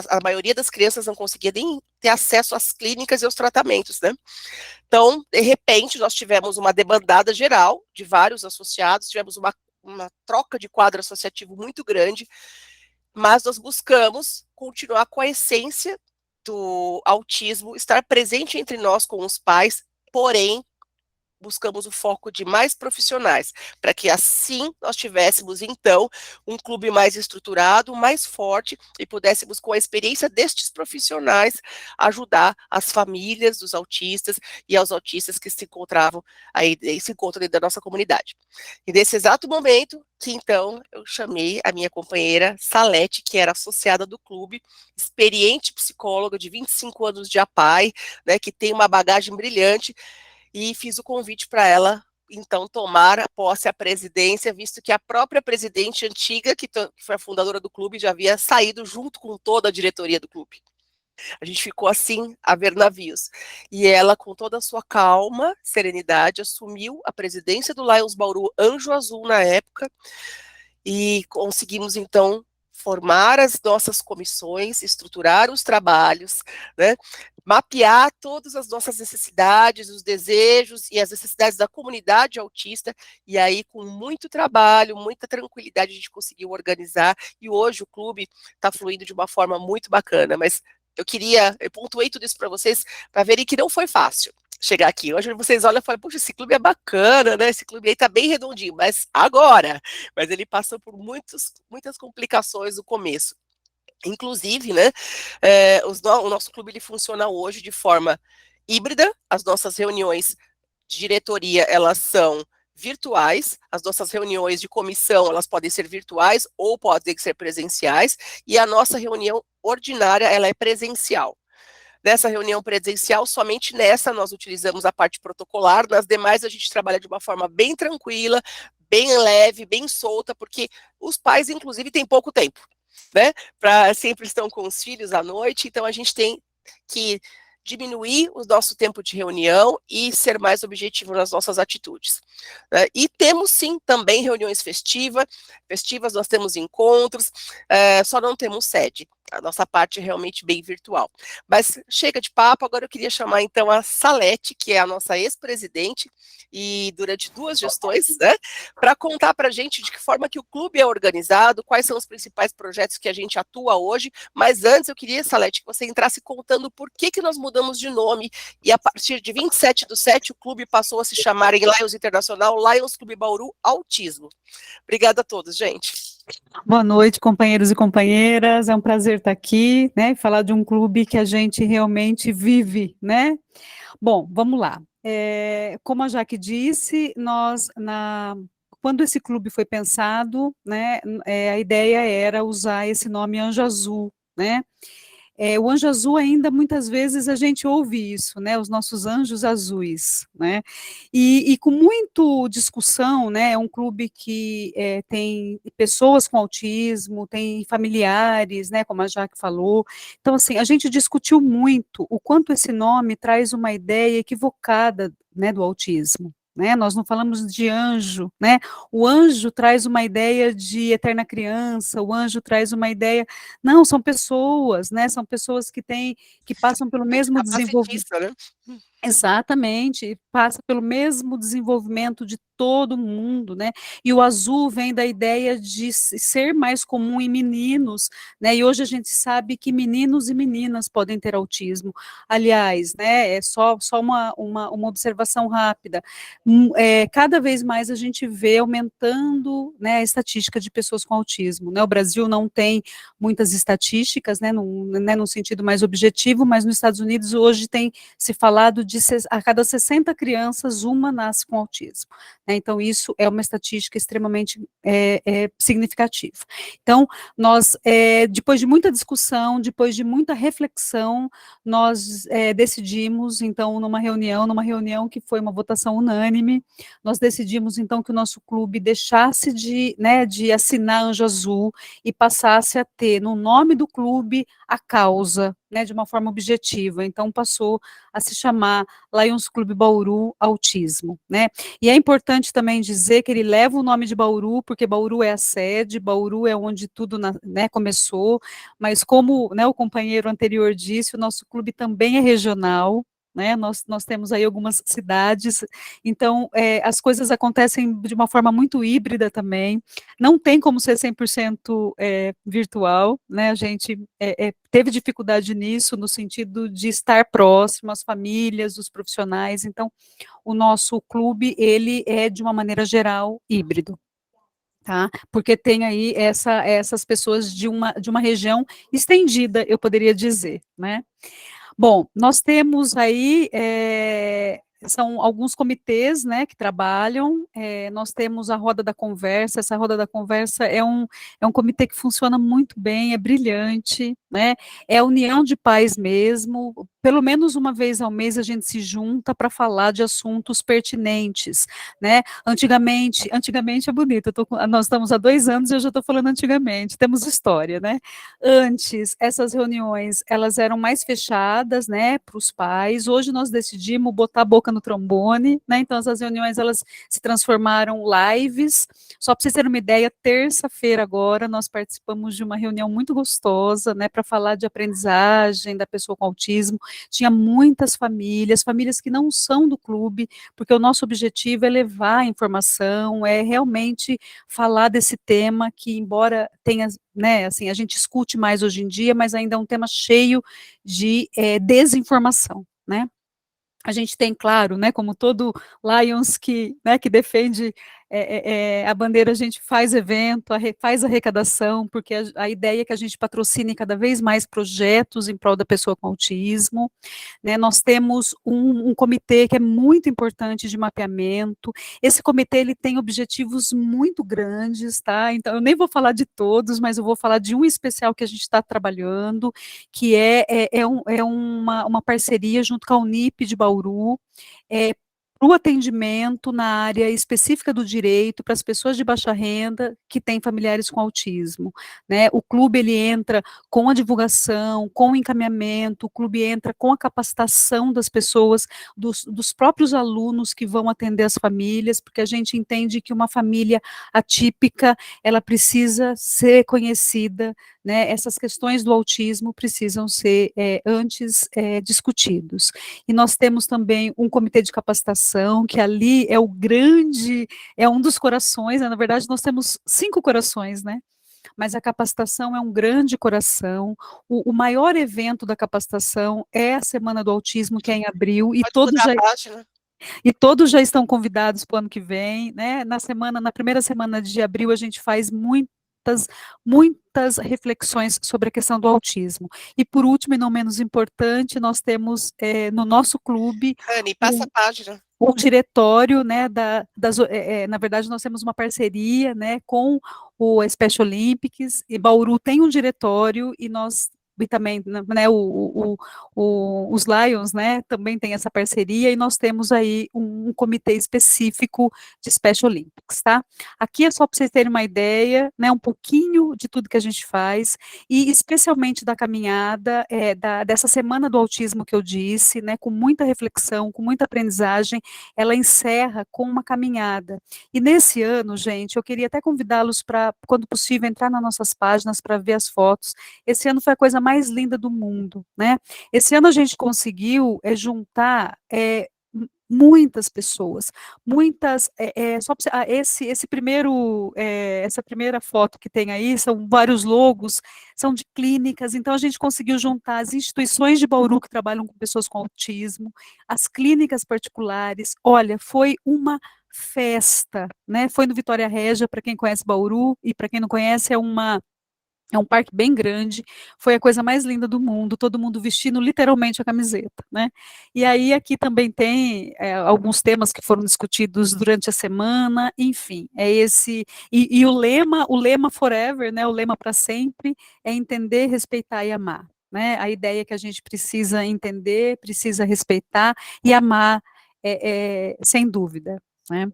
a maioria das crianças não conseguia nem ter acesso às clínicas e aos tratamentos, né? Então, de repente, nós tivemos uma debandada geral de vários associados, tivemos uma troca de quadro associativo muito grande, mas nós buscamos continuar com a essência do autismo, estar presente entre nós com os pais, porém, buscamos o foco de mais profissionais, para que assim nós tivéssemos, então, um clube mais estruturado, mais forte, e pudéssemos, com a experiência destes profissionais, ajudar as famílias dos autistas e aos autistas que se encontravam aí, se encontram dentro da nossa comunidade. E nesse exato momento, que então eu chamei a minha companheira Salete, que era associada do clube, experiente psicóloga de 25 anos de APAE, né, que tem uma bagagem brilhante, e fiz o convite para ela, então, tomar a posse a presidência, visto que a própria presidente antiga, que foi a fundadora do clube, já havia saído junto com toda a diretoria do clube. A gente ficou assim, a ver navios. E ela, com toda a sua calma, serenidade, assumiu a presidência do Lions Bauru Anjo Azul na época, e conseguimos, então, formar as nossas comissões, estruturar os trabalhos, né, mapear todas as nossas necessidades, os desejos e as necessidades da comunidade autista, e aí, com muito trabalho, muita tranquilidade, a gente conseguiu organizar, e hoje o clube está fluindo de uma forma muito bacana, mas eu pontuei tudo isso para vocês, para verem que não foi fácil chegar aqui. Hoje vocês olham e falam, puxa, esse clube é bacana, né? Esse clube aí tá bem redondinho, mas ele passou por muitas complicações no começo. Inclusive, né, o nosso clube ele funciona hoje de forma híbrida, as nossas reuniões de diretoria, elas são virtuais, as nossas reuniões de comissão, elas podem ser virtuais ou podem ser presenciais, e a nossa reunião ordinária, ela é presencial. Nessa reunião presencial, somente nessa nós utilizamos a parte protocolar, nas demais a gente trabalha de uma forma bem tranquila, bem leve, bem solta, porque os pais, inclusive, têm pouco tempo, né? Sempre estão com os filhos à noite, então a gente tem que diminuir o nosso tempo de reunião e ser mais objetivo nas nossas atitudes. E temos, sim, também reuniões festivas nós temos encontros, só não temos sede. A nossa parte é realmente bem virtual. Mas chega de papo, agora eu queria chamar, então, a Salete, que é a nossa ex-presidente, e durante 2 gestões, né, para contar para a gente de que forma que o clube é organizado, quais são os principais projetos que a gente atua hoje, mas antes eu queria, Salete, que você entrasse contando por que nós mudamos de nome, e a partir de 27/7 o clube passou a se chamar em Lions Internacional, Lions Clube Bauru Autismo. Obrigada a todos, gente. Boa noite, companheiros e companheiras. É um prazer estar aqui, né, e falar de um clube que a gente realmente vive, né? Bom, vamos lá. Como a Jaque disse, quando esse clube foi pensado, né, a ideia era usar esse nome Anjo Azul, né? O Anjo Azul ainda, muitas vezes, a gente ouve isso, né, os nossos anjos azuis, né, e com muito discussão, né, é um clube que tem pessoas com autismo, tem familiares, né, como a Jaque falou, então, assim, a gente discutiu muito o quanto esse nome traz uma ideia equivocada, né, do autismo. Né, nós não falamos de anjo, né? O anjo traz uma ideia de eterna criança, o anjo traz uma ideia. Não, são pessoas, né? São pessoas que passam pelo mesmo desenvolvimento. Né? Exatamente, passa pelo mesmo desenvolvimento de todo mundo, né? E o azul vem da ideia de ser mais comum em meninos, né? E hoje a gente sabe que meninos e meninas podem ter autismo. Aliás, né? É só uma observação rápida. Cada vez mais a gente vê aumentando, né, a estatística de pessoas com autismo, né? O Brasil não tem muitas estatísticas, né? No sentido mais objetivo, mas nos Estados Unidos hoje tem se falado a cada 60 crianças, uma nasce com autismo. Né? Então, isso é uma estatística extremamente significativa. Então, nós, depois de muita discussão, depois de muita reflexão, nós decidimos, então, numa reunião que foi uma votação unânime, nós decidimos, então, que o nosso clube deixasse de assinar Anjo Azul e passasse a ter, no nome do clube, a causa, né, de uma forma objetiva. Então, passou a se chamar Lions Clube Bauru Autismo, né? E é importante também dizer que ele leva o nome de Bauru, porque Bauru é a sede, Bauru é onde tudo, né, começou, mas como, né, o companheiro anterior disse, o nosso clube também é regional, né? Nós temos aí algumas cidades, então as coisas acontecem de uma forma muito híbrida também, não tem como ser 100% virtual, né? A gente teve dificuldade nisso, no sentido de estar próximo às famílias, dos profissionais, então o nosso clube, ele é, de uma maneira geral, híbrido. Tá? Porque tem aí essas pessoas de uma região estendida, eu poderia dizer, né? Bom, nós temos aí, são alguns comitês, né, que trabalham, nós temos a Roda da Conversa, essa Roda da Conversa é um comitê que funciona muito bem, é brilhante, né, é a união de pais mesmo, pelo menos uma vez ao mês a gente se junta para falar de assuntos pertinentes, né, antigamente é bonito, nós estamos há 2 anos e eu já estou falando antigamente, temos história, né, antes essas reuniões, elas eram mais fechadas, né, para os pais, hoje nós decidimos botar a boca no trombone, né, então essas reuniões, elas se transformaram lives, só para vocês terem uma ideia, terça-feira agora, nós participamos de uma reunião muito gostosa, né, para falar de aprendizagem da pessoa com autismo, tinha muitas famílias que não são do clube, porque o nosso objetivo é levar a informação, é realmente falar desse tema que, embora tenha, né, assim, a gente escute mais hoje em dia, mas ainda é um tema cheio de desinformação, né? A gente tem, claro, né, como todo Lions né, que defende a bandeira, a gente faz evento, faz arrecadação, porque a ideia é que a gente patrocine cada vez mais projetos em prol da pessoa com autismo, né, nós temos um comitê que é muito importante de mapeamento, esse comitê, ele tem objetivos muito grandes, tá, então eu nem vou falar de todos, mas eu vou falar de um especial que a gente está trabalhando, que uma parceria junto com a Unip de Bauru, para o atendimento na área específica do direito para as pessoas de baixa renda que têm familiares com autismo, né? O clube, ele entra com a divulgação, com o encaminhamento, o clube entra com a capacitação das pessoas, dos próprios alunos que vão atender as famílias, porque a gente entende que uma família atípica, ela precisa ser conhecida, né? Essas questões do autismo precisam ser antes discutidos. E nós temos também um comitê de capacitação, que ali é um dos corações, né? Na verdade nós temos 5 corações, né? Mas a capacitação é um grande coração, o maior evento da capacitação é a Semana do Autismo, que é em abril, e todos já estão convidados para o ano que vem, né? Na primeira semana de abril a gente faz muitas reflexões sobre a questão do autismo. E por último, e não menos importante, nós temos no nosso clube Anne, passa a página. O diretório, né, na verdade nós temos uma parceria, né, com o Special Olympics, e Bauru tem um diretório, e também, né, os Lions, né, também tem essa parceria, e nós temos aí um comitê específico de Special Olympics, tá? Aqui é só para vocês terem uma ideia, né, um pouquinho de tudo que a gente faz, e especialmente da caminhada, dessa Semana do Autismo que eu disse, né, com muita reflexão, com muita aprendizagem, ela encerra com uma caminhada. E nesse ano, gente, eu queria até convidá-los para, quando possível, entrar nas nossas páginas para ver as fotos. Esse ano foi a coisa mais linda do mundo, né? Esse ano a gente conseguiu juntar muitas pessoas, essa primeira foto que tem aí, são vários logos, são de clínicas, então a gente conseguiu juntar as instituições de Bauru que trabalham com pessoas com autismo, as clínicas particulares, olha, foi uma festa, né? Foi no Vitória Regia, para quem conhece Bauru, e para quem não conhece, é um parque bem grande, foi a coisa mais linda do mundo, todo mundo vestindo literalmente a camiseta, né? E aí aqui também tem alguns temas que foram discutidos durante a semana, enfim, e o lema forever, né? O lema para sempre é entender, respeitar e amar, né? A ideia é que a gente precisa entender, precisa respeitar e amar, sem dúvida, né?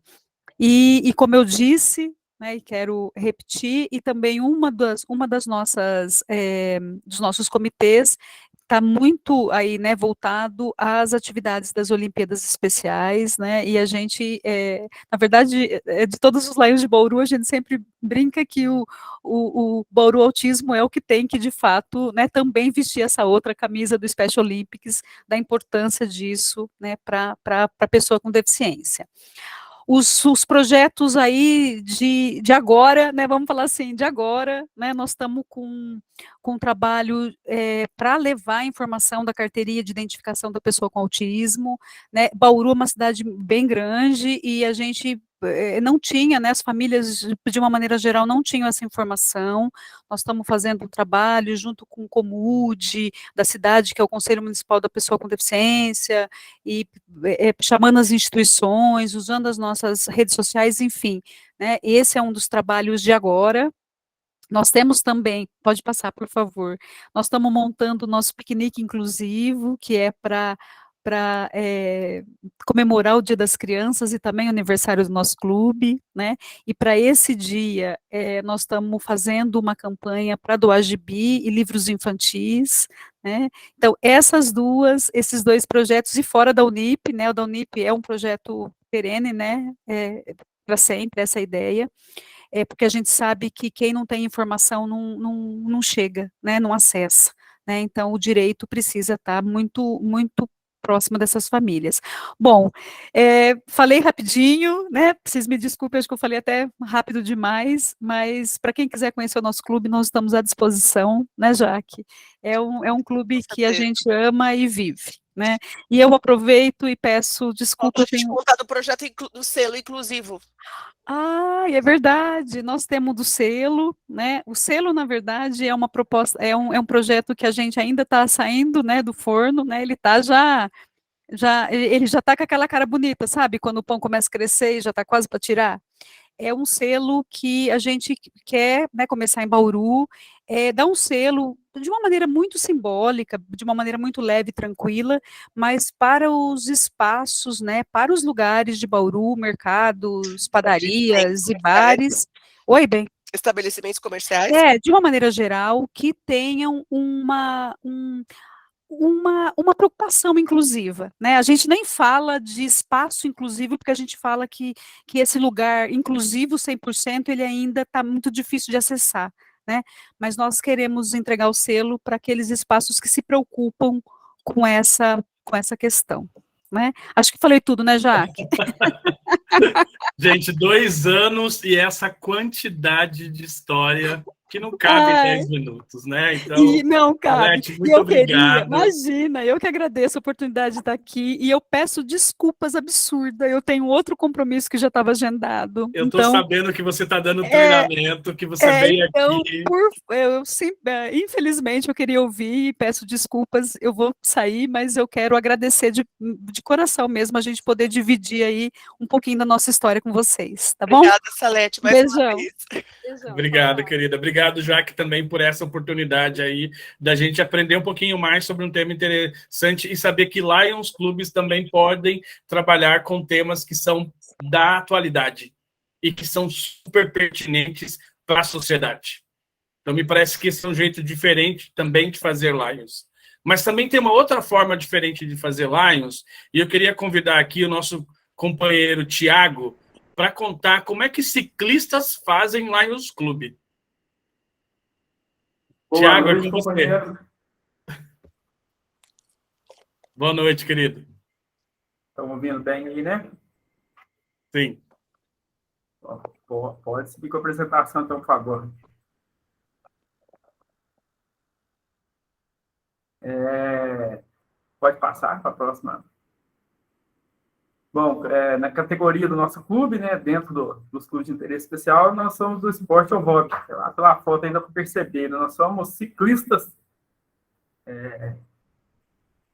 E como eu disse, né, e quero repetir, e também uma das nossas, dos nossos comitês está muito aí, né, voltado às atividades das Olimpíadas Especiais, né, e a gente, na verdade, de todos os Lions de Bauru, a gente sempre brinca que o Bauru Autismo é o que tem que, de fato, né, também vestir essa outra camisa do Special Olympics, da importância disso, né, para a pessoa com deficiência. Os projetos aí de agora, né, vamos falar assim, de agora, né, nós estamos com um trabalho para levar a informação da carteirinha de identificação da pessoa com autismo, né, Bauru é uma cidade bem grande e a gente não tinha, né, as famílias, de uma maneira geral, não tinham essa informação, nós estamos fazendo um trabalho junto com o Comude, da cidade, que é o Conselho Municipal da Pessoa com Deficiência, e chamando as instituições, usando as nossas redes sociais, enfim, né, esse é um dos trabalhos de agora. Nós temos também, pode passar, por favor, nós estamos montando o nosso piquenique inclusivo, que é para comemorar o Dia das Crianças e também o aniversário do nosso clube, né? E para esse dia, nós estamos fazendo uma campanha para doar gibi e livros infantis, né? Então, esses dois projetos, e fora da Unip, né? O da Unip é um projeto perene, né? Para sempre, essa ideia. Porque a gente sabe que quem não tem informação não chega, né? Não acessa. Né? Então, o direito precisa estar muito, muito próxima dessas famílias. Bom, falei rapidinho, né? Vocês me desculpem, acho que eu falei até rápido demais, mas para quem quiser conhecer o nosso clube, nós estamos à disposição, né, Jaque? É um clube que a gente ama e vive, né? E eu aproveito e peço desculpa. Deixa eu te contar do projeto do selo inclusivo. Ah, é verdade, nós temos do selo, né? O selo, na verdade, é uma proposta, é um projeto que a gente ainda está saindo, né, do forno, né? Ele está ele já está com aquela cara bonita, sabe? Quando o pão começa a crescer e já está quase para tirar. É um selo que a gente quer, né, começar em Bauru, dar um selo de uma maneira muito simbólica, de uma maneira muito leve e tranquila, mas para os espaços, né, para os lugares de Bauru, mercados, padarias e bares. Oi, bem. Estabelecimentos comerciais? De uma maneira geral, que tenham uma preocupação inclusiva, né? A gente nem fala de espaço inclusivo, porque a gente fala que esse lugar inclusivo 100%, ele ainda está muito difícil de acessar, né? Mas nós queremos entregar o selo para aqueles espaços que se preocupam com essa questão, né? Acho que falei tudo, né, Jaque? Gente, 2 anos e essa quantidade de história que não cabe em 10 minutos, né? Então, não cabe. Salete, muito obrigado. Imagina, eu que agradeço a oportunidade de estar aqui e eu peço desculpas absurdas. Eu tenho outro compromisso que já estava agendado. Eu estou então, sabendo que você está dando treinamento, que você veio então, aqui. Infelizmente, eu queria ouvir e peço desculpas. Eu vou sair, mas eu quero agradecer de coração mesmo a gente poder dividir aí um pouquinho da nossa história com vocês, tá bom? Obrigada, Salete, mais Beijão. uma vez. Beijão. Obrigado, querida. Obrigado, Jaque, também por essa oportunidade aí da gente aprender um pouquinho mais sobre um tema interessante e saber que Lions Clubes também podem trabalhar com temas que são da atualidade e que são super pertinentes para a sociedade. Então, me parece que esse é um jeito diferente também de fazer Lions. Mas também tem uma outra forma diferente de fazer Lions, e eu queria convidar aqui o nosso companheiro Tiago para contar como é que ciclistas fazem Lions Clube. Tiago, é com você. Boa noite, querido. Estão ouvindo bem aí, né? Sim. Pode seguir com a apresentação, então, por favor. Pode passar para a próxima. Bom, na categoria do nosso clube, né, dentro dos clubes de interesse especial, nós somos do esporte ou hobby. Lá pela foto ainda para perceber, né? Nós somos ciclistas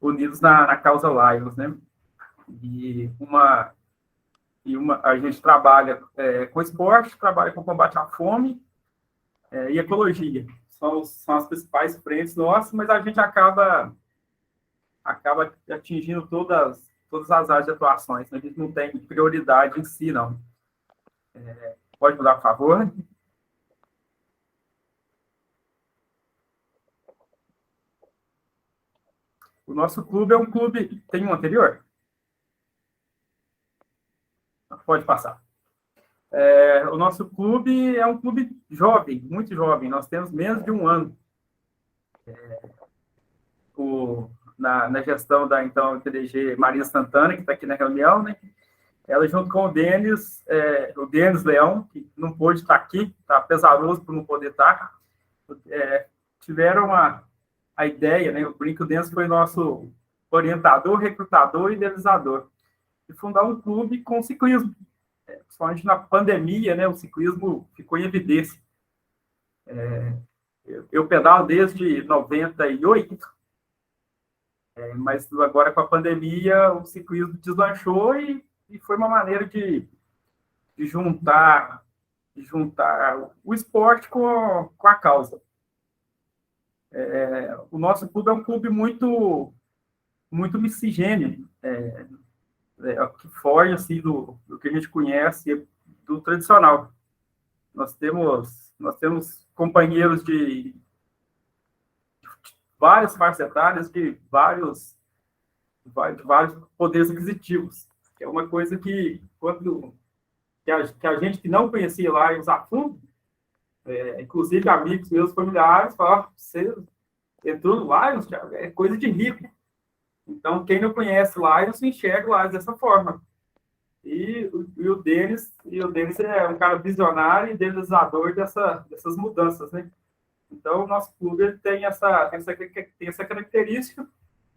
unidos na causa Lions, né? A gente trabalha com esporte, trabalha com combate à fome e ecologia. São as principais frentes nossas, mas a gente acaba atingindo todas as áreas de atuações. A gente não tem prioridade em si, não. Pode mudar, por favor? O nosso clube é um clube... Tem um anterior? Pode passar. O nosso clube é um clube jovem, muito jovem. Nós temos menos de um ano. Na gestão da, então, TDG Maria Santana, que está aqui na reunião, né? Ela, junto com o Denis Leão, que não pôde estar aqui, está pesaroso por não poder estar, tiveram a ideia, né? Eu brinco que o Denis foi nosso orientador, recrutador e idealizador, de fundar um clube com ciclismo. Principalmente na pandemia, né? O ciclismo ficou em evidência. Eu pedalo desde 98, mas agora com a pandemia o ciclismo deslanchou e foi uma maneira de juntar o esporte com a causa. O nosso clube é um clube muito miscigêneo, que foge assim, do que a gente conhece, do tradicional. Nós temos companheiros de várias faixas etárias, de vários poderes aquisitivos, que é uma coisa que a gente que não conhecia Lions a fundo, inclusive amigos meus familiares, falavam: você entrou no Lions, é coisa de rico. Então, quem não conhece Lions, enxerga o Lions dessa forma. E o Denis é um cara visionário e idealizador dessas mudanças, né? Então, o nosso clube tem essa característica.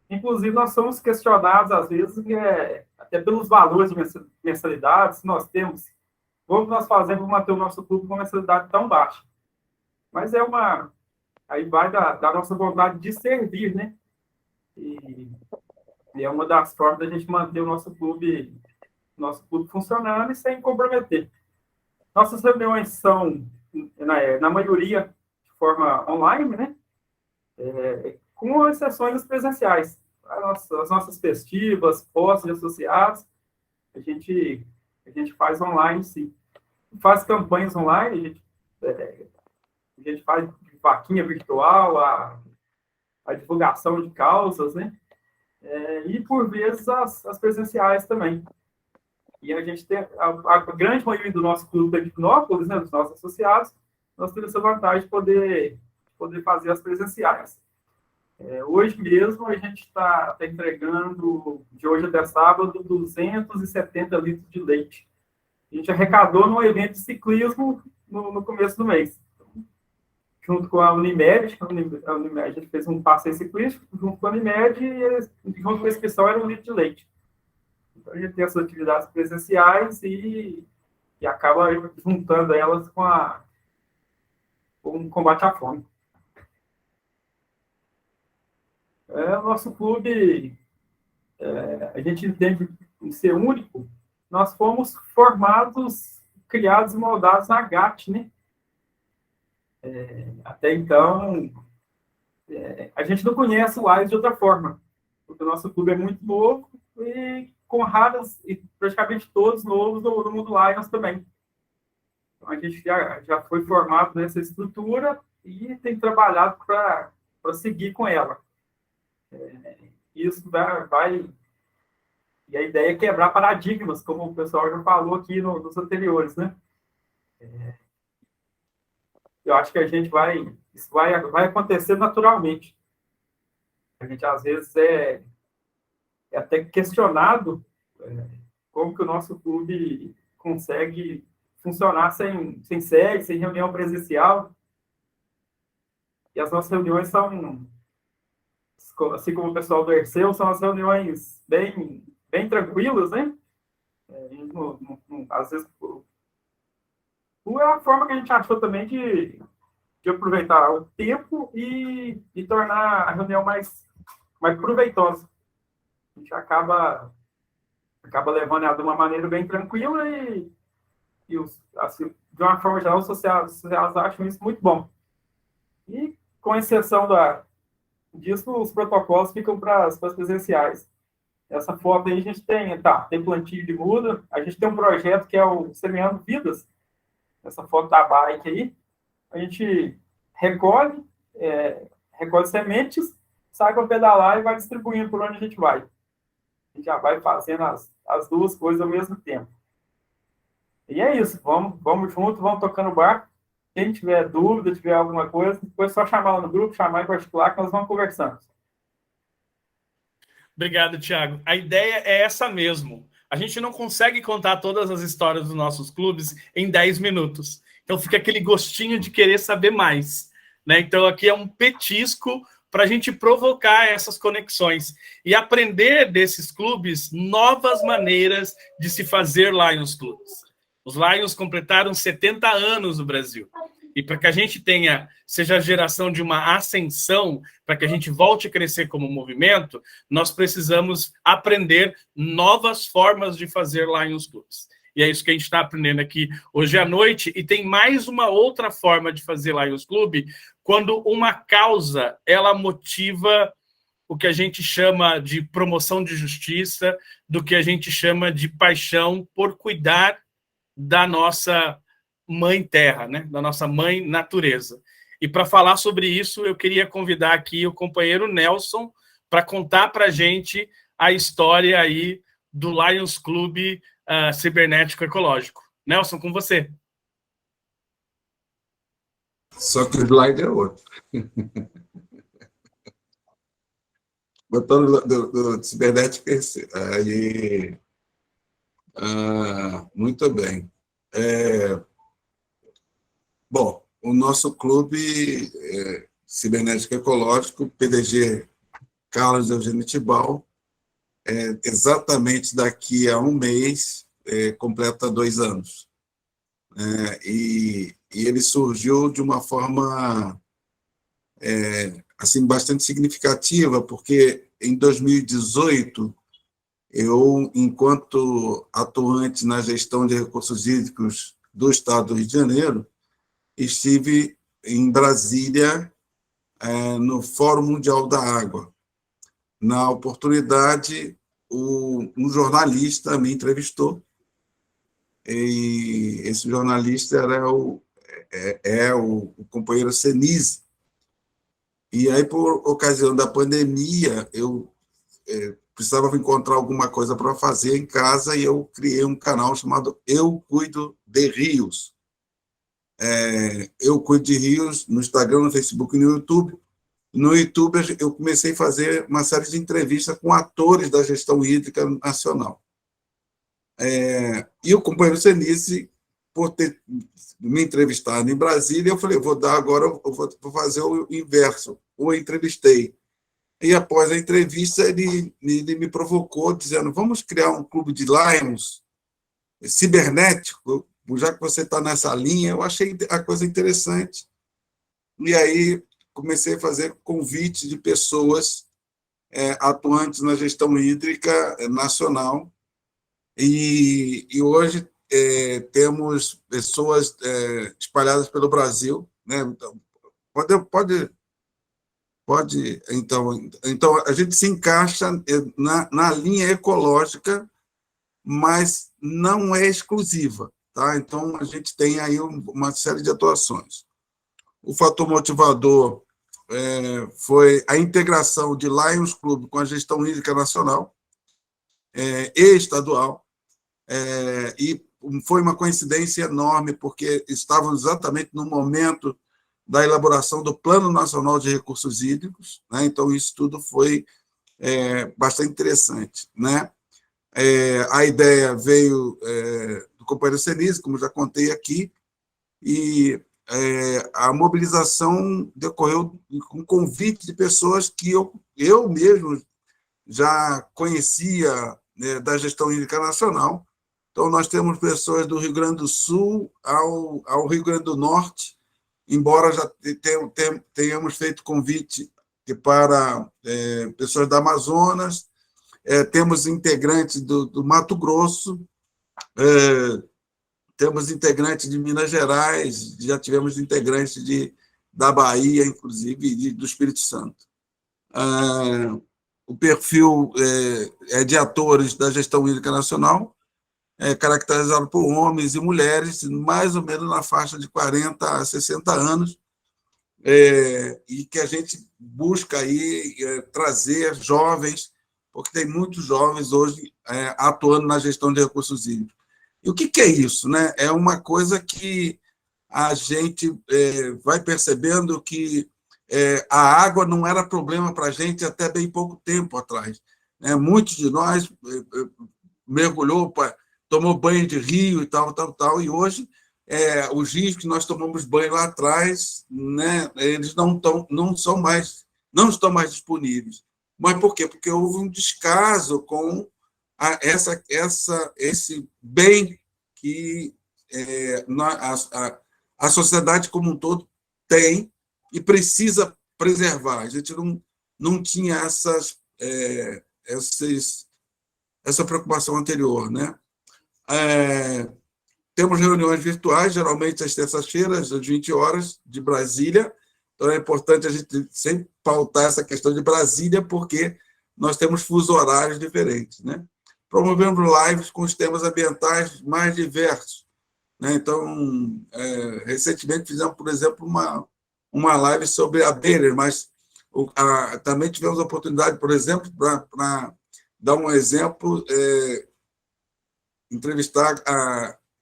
Inclusive, nós somos questionados, às vezes, até pelos valores de mensalidades que nós temos. Como nós fazemos para manter o nosso clube com mensalidade tão baixa? Mas aí vai da nossa vontade de servir, né? E é uma das formas da gente manter o nosso clube funcionando e sem comprometer. Nossas reuniões são, na maioria, de forma online, né? Com exceções presenciais. As nossas festivas, postos de associados, a gente faz online, sim. Faz campanhas online, a gente faz vaquinha virtual, a divulgação de causas, né? E, por vezes, as presenciais também. E a gente tem a grande maioria do nosso clube de Hipnópolis, né, dos nossos associados, nós temos essa vantagem de poder fazer as presenciais. Hoje mesmo, a gente está entregando, de hoje até sábado, 270 litros de leite. A gente arrecadou num evento de ciclismo no começo do mês. Junto com a Unimed, a gente fez um passeio ciclístico, junto com a Unimed, e junto com a inscrição era 1 litro de leite. Então, a gente tem essas atividades presenciais e acaba juntando elas com o combate à fome. O nosso clube, a gente entende em ser único. Nós fomos formados, criados e moldados na GAT, né? Até então, a gente não conhece o Lions de outra forma, porque o nosso clube é muito novo e com raras, e praticamente todos novos no mundo Lions também. Então, a gente já foi formado nessa estrutura e tem trabalhado para seguir com ela. Isso vai... E a ideia é quebrar paradigmas, como o pessoal já falou aqui nos anteriores, né? Eu acho que isso vai acontecer naturalmente. A gente, às vezes, é até questionado como que o nosso clube consegue funcionar sem sede, sem reunião presencial. E as nossas reuniões são, assim como o pessoal do Erceu, são as reuniões bem tranquilas, né? Às vezes, é a forma que a gente achou também de aproveitar o tempo e tornar a reunião mais proveitosa. A gente acaba levando ela de uma maneira bem tranquila e assim, de uma forma geral, os associados acham isso muito bom. E, com exceção disso, os protocolos ficam para as presenciais. Essa foto aí a gente tem plantio de muda, a gente tem um projeto que é o Semeando Vidas. Essa foto da bike aí, a gente recolhe sementes, sai para pedalar e vai distribuindo por onde a gente vai. A gente já vai fazendo as duas coisas ao mesmo tempo. E é isso, vamos junto, vamos tocando o barco. Quem tiver dúvida, tiver alguma coisa, depois é só chamar lá no grupo, chamar em particular, que nós vamos conversando. Obrigado, Thiago. A ideia é essa mesmo. A gente não consegue contar todas as histórias dos nossos clubes em 10 minutos. Então fica aquele gostinho de querer saber mais, né? Então aqui é um petisco para a gente provocar essas conexões e aprender desses clubes novas maneiras de se fazer Lions Clubs. Os Lions completaram 70 anos no Brasil. E para que a gente seja a geração de uma ascensão, para que a gente volte a crescer como movimento, nós precisamos aprender novas formas de fazer Lions Clubs. E é isso que a gente está aprendendo aqui hoje à noite. E tem mais uma outra forma de fazer Lions Club, quando uma causa, ela motiva o que a gente chama de promoção de justiça, do que a gente chama de paixão por cuidar da nossa mãe terra, né? Da nossa mãe natureza. E para falar sobre isso, eu queria convidar aqui o companheiro Nelson para contar para a gente a história aí do Lions Club Cibernético Ecológico. Nelson, com você. Só que o slide é outro. Botando do cibernético aí. Muito bem. Bom, o nosso clube cibernético ecológico, PDG Carlos Eugênio Tibal, exatamente daqui a um mês, completa 2 anos. E ele surgiu de uma forma assim, bastante significativa, porque em 2018, eu, enquanto atuante na gestão de recursos hídricos do Estado do Rio de Janeiro, estive em Brasília, no Fórum Mundial da Água. Na oportunidade, um jornalista me entrevistou, e esse jornalista era o companheiro Senise. E aí, por ocasião da pandemia, eu precisava encontrar alguma coisa para fazer em casa, e eu criei um canal chamado Eu Cuido de Rios. Eu Cuido de Rios no Instagram, no Facebook e no YouTube. No YouTube, eu comecei a fazer uma série de entrevistas com atores da gestão hídrica nacional. E o companheiro Senise, por ter me entrevistado em Brasília, eu falei, vou fazer o inverso. O entrevistei. E, após a entrevista, ele me provocou, dizendo, vamos criar um clube de Lions cibernético, já que você está nessa linha. Eu achei a coisa interessante. E aí comecei a fazer convite de pessoas atuantes na gestão hídrica nacional. E hoje temos pessoas espalhadas pelo Brasil, né? Então, pode. Então a gente se encaixa na linha ecológica, mas não é exclusiva, tá? Então a gente tem aí uma série de atuações. O fator motivador foi a integração de Lions Club com a gestão hídrica nacional e estadual, e foi uma coincidência enorme, porque estávamos exatamente no momento da elaboração do Plano Nacional de Recursos Hídricos, né? Então isso tudo foi bastante interessante, né? A ideia veio do companheiro Senise, como já contei aqui, e a mobilização decorreu com convite de pessoas que eu mesmo já conhecia, né, da gestão hídrica nacional. Então, nós temos pessoas do Rio Grande do Sul ao Rio Grande do Norte, embora já tenhamos feito convite para pessoas do Amazonas, temos integrantes do Mato Grosso, temos integrantes de Minas Gerais, já tivemos integrantes da Bahia, inclusive, e do Espírito Santo. O perfil de atores da gestão hídrica nacional, caracterizado por homens e mulheres, mais ou menos na faixa de 40 a 60 anos, e que a gente busca aí trazer jovens, porque tem muitos jovens hoje atuando na gestão de recursos hídricos. E o que é isso, né? É uma coisa que a gente vai percebendo que a água não era problema para a gente até bem pouco tempo atrás. Muitos de nós mergulhou, tomou banho de rio e tal, e hoje os rios que nós tomamos banho lá atrás, né, eles não estão mais disponíveis. Mas por quê? Porque houve um descaso com esse bem que a sociedade como um todo tem e precisa preservar. A gente não tinha essa preocupação anterior, né? Temos reuniões virtuais, geralmente às terças-feiras, às 20 horas, de Brasília. Então, é importante a gente sempre pautar essa questão de Brasília, porque nós temos fusos horários diferentes, né? Promovemos lives com os temas ambientais mais diversos, né? Então, recentemente fizemos, por exemplo, uma live sobre abelhas, mas também tivemos a oportunidade, por exemplo, para dar um exemplo, entrevistar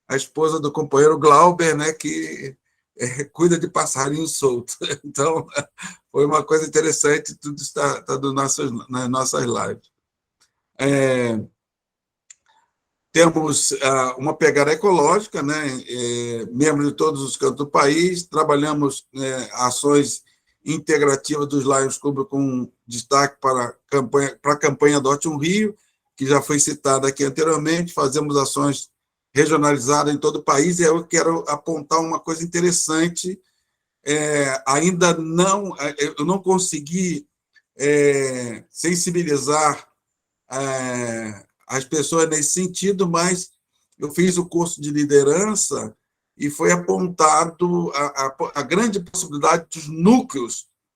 a esposa do companheiro Glauber, né, que cuida de passarinho solto. Então, foi uma coisa interessante, tudo está nas nossas lives. Temos uma pegada ecológica, né, membros de todos os cantos do país, trabalhamos ações integrativas dos Lions Club com destaque para a campanha Adote um Rio, que já foi citada aqui anteriormente, fazemos ações regionalizadas em todo o país, e eu quero apontar uma coisa interessante, eu não consegui sensibilizar as pessoas nesse sentido, mas eu fiz o curso de liderança e foi apontado a grande possibilidade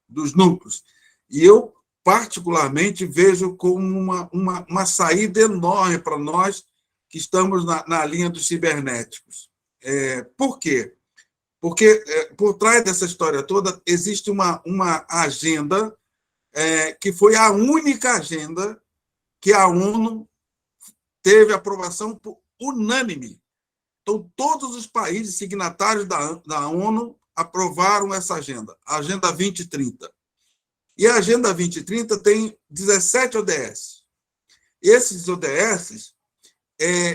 dos núcleos. E eu, particularmente, vejo como uma saída enorme para nós que estamos na linha dos cibernéticos. Por quê? Porque por trás dessa história toda existe uma agenda que foi a única agenda que a ONU teve aprovação unânime. Então, todos os países signatários da ONU aprovaram essa agenda, a Agenda 2030. E a Agenda 2030 tem 17 ODS. Esses ODS,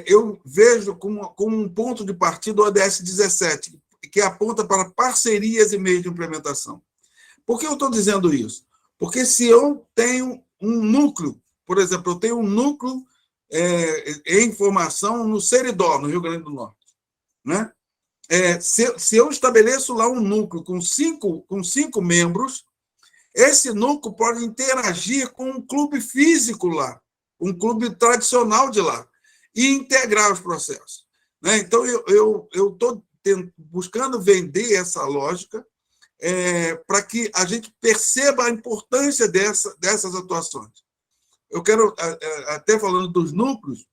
eu vejo como um ponto de partida o ODS 17, que aponta para parcerias e meios de implementação. Por que eu estou dizendo isso? Porque se eu tenho um núcleo, por exemplo, eu tenho um núcleo em formação no Seridó, no Rio Grande do Norte, né? Se eu estabeleço lá um núcleo com cinco membros, esse núcleo pode interagir com um clube físico lá, um clube tradicional de lá, e integrar os processos, né? Então, eu estou buscando vender essa lógica para que a gente perceba a importância dessas atuações. Eu quero, até falando dos núcleos,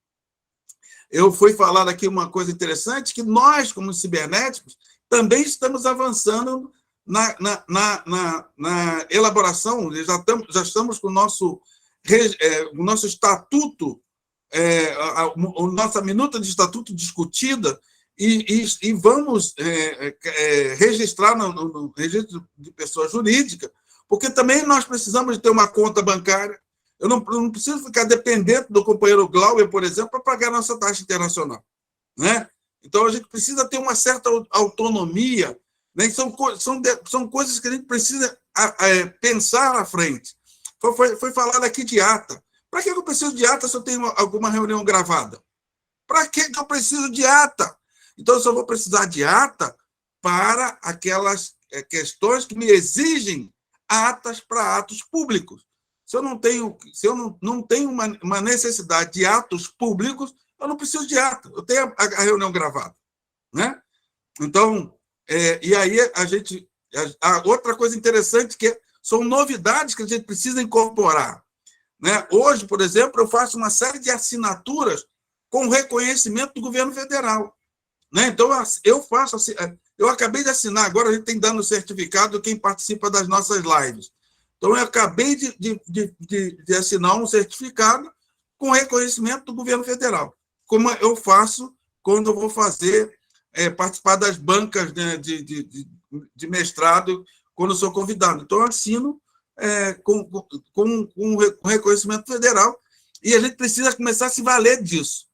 eu fui falar aqui uma coisa interessante, que nós, como cibernéticos, também estamos avançando na elaboração, já estamos com o nosso estatuto, a nossa minuta de estatuto discutida, e vamos registrar no registro de pessoa jurídica, porque também nós precisamos de ter uma conta bancária. Eu não preciso ficar dependente do companheiro Glauber, por exemplo, para pagar nossa taxa internacional, né? Então, a gente precisa ter uma certa autonomia, né? São coisas que a gente precisa pensar à frente. Foi falado aqui de ata. Para que eu preciso de ata se eu tenho alguma reunião gravada? Para que eu preciso de ata? Então, eu só vou precisar de ata para aquelas questões que me exigem atas para atos públicos. Se eu não tenho uma necessidade de atos públicos, eu não preciso de ata. Eu tenho a reunião gravada, né? Então, e aí a outra coisa interessante que são novidades que a gente precisa incorporar, né? Hoje, por exemplo, eu faço uma série de assinaturas com reconhecimento do governo federal, né? Então, eu acabei de assinar, agora a gente tem dando certificado quem participa das nossas lives. Então, eu acabei de assinar um certificado com reconhecimento do governo federal, como eu faço quando eu vou participar das bancas, né, de mestrado, quando eu sou convidado. Então, eu assino com reconhecimento federal, e a gente precisa começar a se valer disso.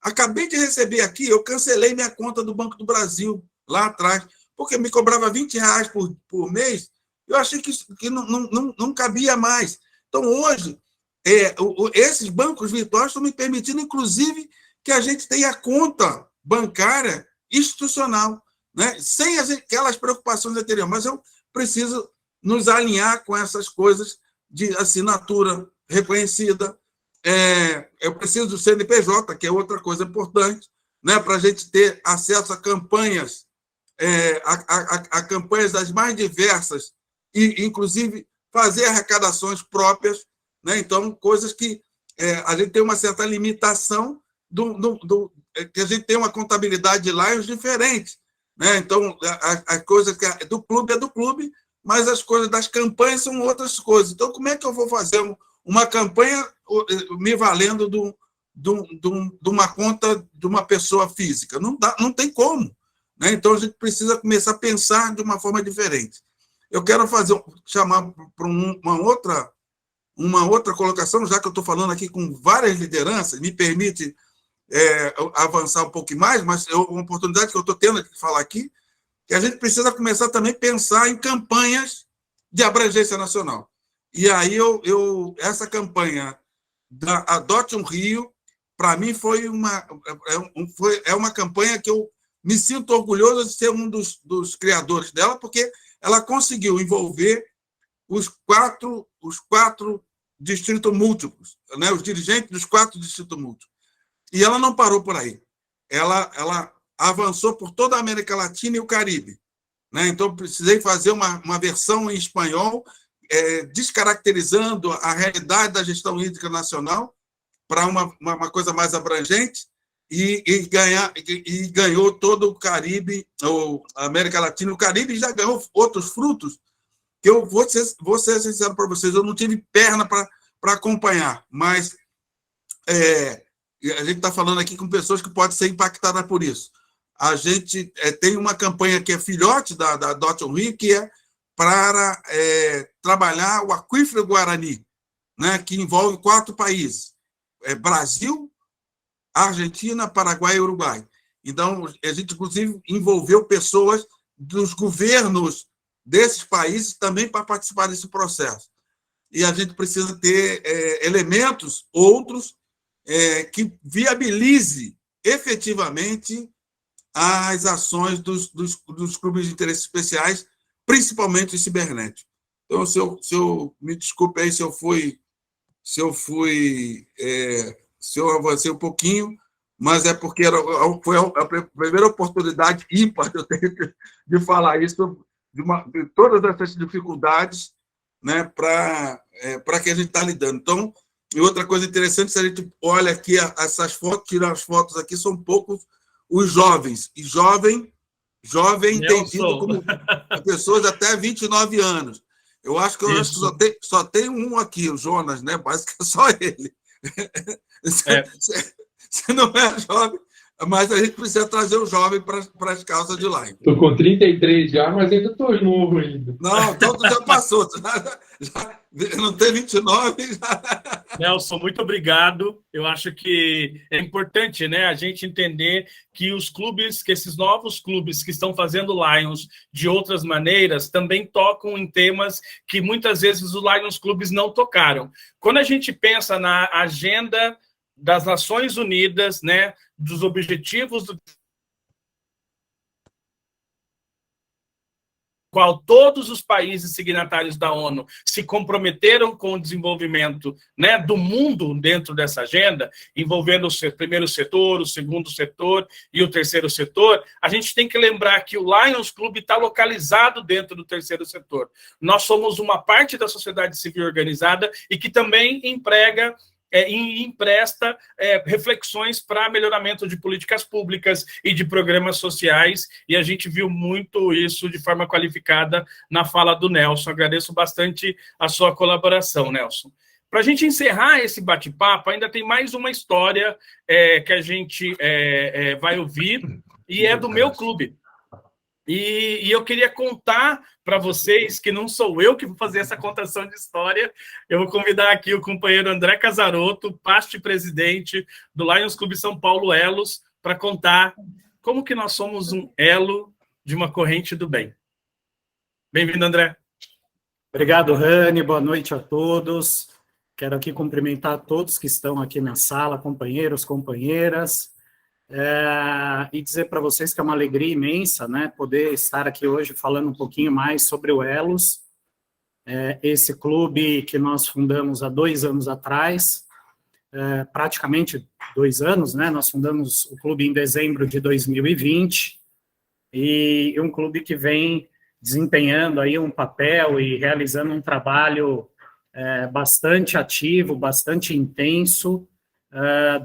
Acabei de receber aqui, eu cancelei minha conta do Banco do Brasil, lá atrás, porque me cobrava R$20 por mês, eu achei que não cabia mais. Então, hoje, esses bancos virtuais estão me permitindo, inclusive, que a gente tenha conta bancária institucional, né? Sem aquelas preocupações anteriores. Mas eu preciso nos alinhar com essas coisas de assinatura reconhecida. Eu preciso do CNPJ, que é outra coisa importante, né? Para a gente ter acesso a campanhas, a campanhas das mais diversas, e, inclusive, fazer arrecadações próprias, né? Então, coisas que a gente tem uma certa limitação, que a gente tem uma contabilidade de Lions diferente, né? Então, as coisas que do clube é do clube, mas as coisas das campanhas são outras coisas. Então, como é que eu vou fazer uma campanha me valendo de uma conta de uma pessoa física? Não tem como, né? Então, a gente precisa começar a pensar de uma forma diferente. Eu quero chamar para uma outra colocação, já que eu estou falando aqui com várias lideranças, me permite avançar um pouco mais, mas é uma oportunidade que eu estou tendo de falar aqui, que a gente precisa começar também a pensar em campanhas de abrangência nacional. E aí, essa campanha da Adote um Rio, para mim, foi uma campanha que eu me sinto orgulhoso de ser um dos criadores dela, porque ela conseguiu envolver os quatro distritos múltiplos, né? Os dirigentes dos 4 distritos múltiplos. E ela não parou por aí. Ela avançou por toda a América Latina e o Caribe, né? Então, precisei fazer uma versão em espanhol, descaracterizando a realidade da gestão hídrica nacional para uma coisa mais abrangente, e ganhou todo o Caribe, ou a América Latina. O Caribe já ganhou outros frutos, que eu vou ser sincero para vocês, eu não tive perna para acompanhar, mas a gente está falando aqui com pessoas que podem ser impactadas por isso. A gente tem uma campanha que é filhote da Adote um Rio, que é para trabalhar o aquífero Guarani, né, que envolve 4 países: Brasil, Argentina, Paraguai e Uruguai. Então, a gente, inclusive, envolveu pessoas dos governos desses países também para participar desse processo. E a gente precisa ter elementos, outros, que viabilize efetivamente as ações dos clubes de interesses especiais, principalmente os cibernéticos. Então, me desculpe aí se eu avancei um pouquinho, mas é porque foi a primeira oportunidade ímpar que eu tenho de falar isso, de todas essas dificuldades, né, para que a gente está lidando. Então, e outra coisa interessante, se a gente olha aqui essas fotos, tira as fotos aqui, são poucos os jovens. E jovem entendido como pessoas de até 29 anos. Eu acho que só tem um aqui, o Jonas, né? Parece que é só ele. Você não é jovem, mas a gente precisa trazer o jovem para as causas de lá. Estou com 33 já, mas ainda estou novo ainda. Não, então tu já passou. Já não tem 29. Já. Nelson, muito obrigado. Eu acho que é importante, né, a gente entender que os clubes, que esses novos clubes que estão fazendo Lions de outras maneiras, também tocam em temas que muitas vezes os Lions Clubes não tocaram. Quando a gente pensa na agenda das Nações Unidas, né, dos objetivos do qual todos os países signatários da ONU se comprometeram com o desenvolvimento, né, do mundo dentro dessa agenda, envolvendo o primeiro setor, o segundo setor e o terceiro setor, a gente tem que lembrar que o Lions Club está localizado dentro do terceiro setor. Nós somos uma parte da sociedade civil organizada e que também emprega e empresta reflexões para melhoramento de políticas públicas e de programas sociais, e a gente viu muito isso de forma qualificada na fala do Nelson. Agradeço bastante a sua colaboração, Nelson. Para a gente encerrar esse bate-papo, ainda tem mais uma história que a gente vai ouvir, e é do meu clube. E eu queria contar para vocês, que não sou eu que vou fazer essa contação de história, eu vou convidar aqui o companheiro André Casarotto, past presidente do Lions Clube São Paulo Elos, para contar como que nós somos um elo de uma corrente do bem. Bem-vindo, André. Obrigado, Rani, boa noite a todos. Quero aqui cumprimentar todos que estão aqui na sala, companheiros, companheiras, e dizer para vocês que é uma alegria imensa, né, poder estar aqui hoje falando um pouquinho mais sobre o Elos, esse clube que nós fundamos há 2 anos atrás, praticamente 2 anos, né, nós fundamos o clube em dezembro de 2020, e um clube que vem desempenhando aí um papel e realizando um trabalho bastante ativo, bastante intenso,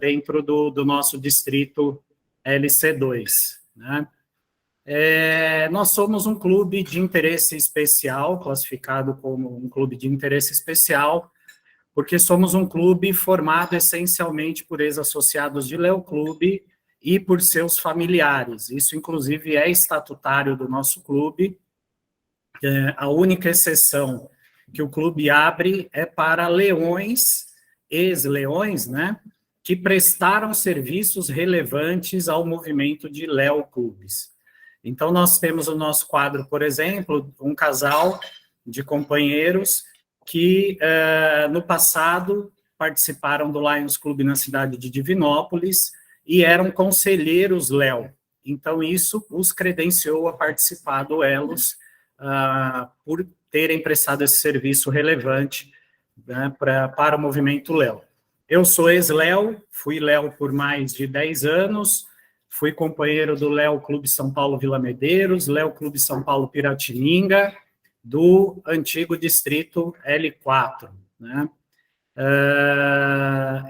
dentro do nosso distrito LC2, né? Nós somos um clube de interesse especial, classificado como um clube de interesse especial, porque somos um clube formado essencialmente por ex-associados de Leo Clube e por seus familiares. Isso, inclusive, é estatutário do nosso clube. A única exceção que o clube abre é para leões, ex-leões, né, que prestaram serviços relevantes ao movimento de Leo Clubes. Então, nós temos o nosso quadro, por exemplo, um casal de companheiros que, no passado, participaram do Lions Clube na cidade de Divinópolis e eram conselheiros Leo. Então, isso os credenciou a participar do Elos, por terem prestado esse serviço relevante, né, para o movimento Leo. Eu sou ex-Leo, fui Leo por mais de 10 anos, fui companheiro do Leo Clube São Paulo Vila Medeiros, Leo Clube São Paulo Piratininga, do antigo distrito L4, né?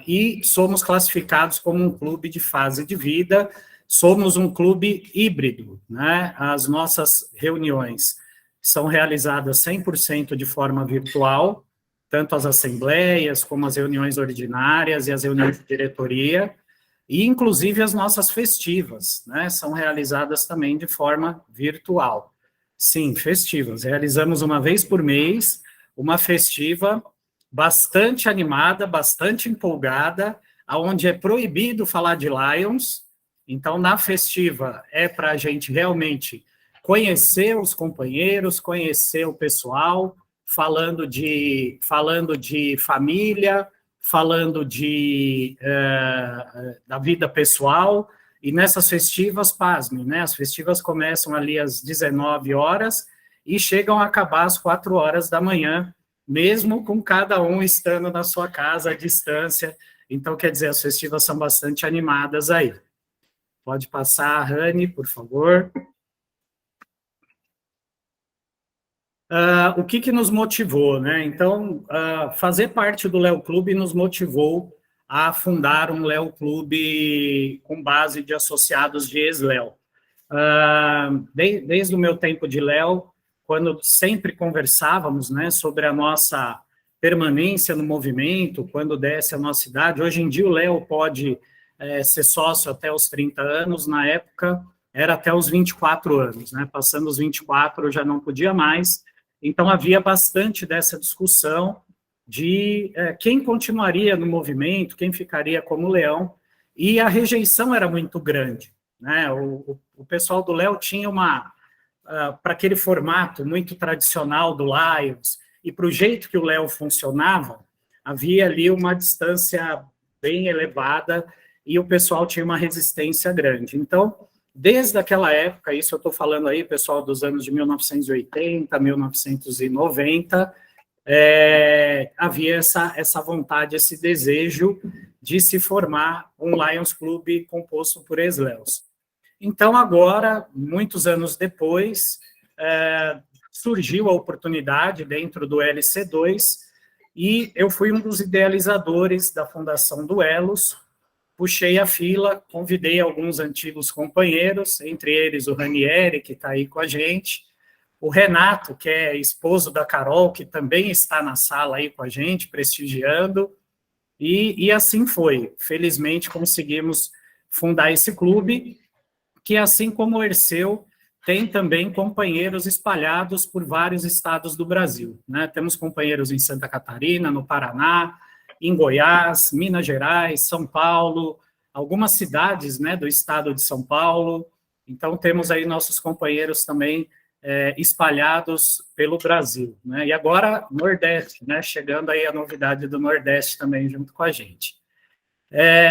E somos classificados como um clube de fase de vida, somos um clube híbrido, né? As nossas reuniões são realizadas 100% de forma virtual, tanto as assembleias, como as reuniões ordinárias e as reuniões de diretoria, e inclusive as nossas festivas, né, são realizadas também de forma virtual. Sim, festivas. Realizamos uma vez por mês uma festiva bastante animada, bastante empolgada, onde é proibido falar de Lions. Então, na festiva, é para a gente realmente conhecer os companheiros, conhecer o pessoal, falando de família, falando da vida pessoal, e nessas festivas, pasmem, né, as festivas começam ali às 19 horas e chegam a acabar às 4 horas da manhã, mesmo com cada um estando na sua casa à distância. Então, quer dizer, as festivas são bastante animadas aí. Pode passar, Rani, por favor. O que nos motivou, né? Então, fazer parte do Leo Clube nos motivou a fundar um Leo Clube com base de associados de ex-Leo. Desde o meu tempo de Leo, quando sempre conversávamos, né, sobre a nossa permanência no movimento, quando desce a nossa idade, hoje em dia o Leo pode ser sócio até os 30 anos, na época era até os 24 anos, né? Passando os 24 já não podia mais. Então, havia bastante dessa discussão de quem continuaria no movimento, quem ficaria como leão, e a rejeição era muito grande, né? O pessoal do Leo tinha para aquele formato muito tradicional do Lions, e para o jeito que o Leo funcionava, havia ali uma distância bem elevada, e o pessoal tinha uma resistência grande. Então, desde aquela época, isso eu estou falando aí, pessoal, dos anos de 1980, 1990, havia essa vontade, esse desejo de se formar um Lions Clube composto por ex-Leos. Então, agora, muitos anos depois, surgiu a oportunidade, dentro do LC2, e eu fui um dos idealizadores da Fundação Duelos, puxei a fila, convidei alguns antigos companheiros, entre eles o Ranieri, que está aí com a gente, o Renato, que é esposo da Carol, que também está na sala aí com a gente, prestigiando, e assim foi. Felizmente, conseguimos fundar esse clube, que, assim como o Herceu, tem também companheiros espalhados por vários estados do Brasil, né? Temos companheiros em Santa Catarina, no Paraná, em Goiás, Minas Gerais, São Paulo, algumas cidades, né, do estado de São Paulo. Então, temos aí nossos companheiros também espalhados pelo Brasil, né? E agora, Nordeste, né? Chegando aí a novidade do Nordeste também junto com a gente.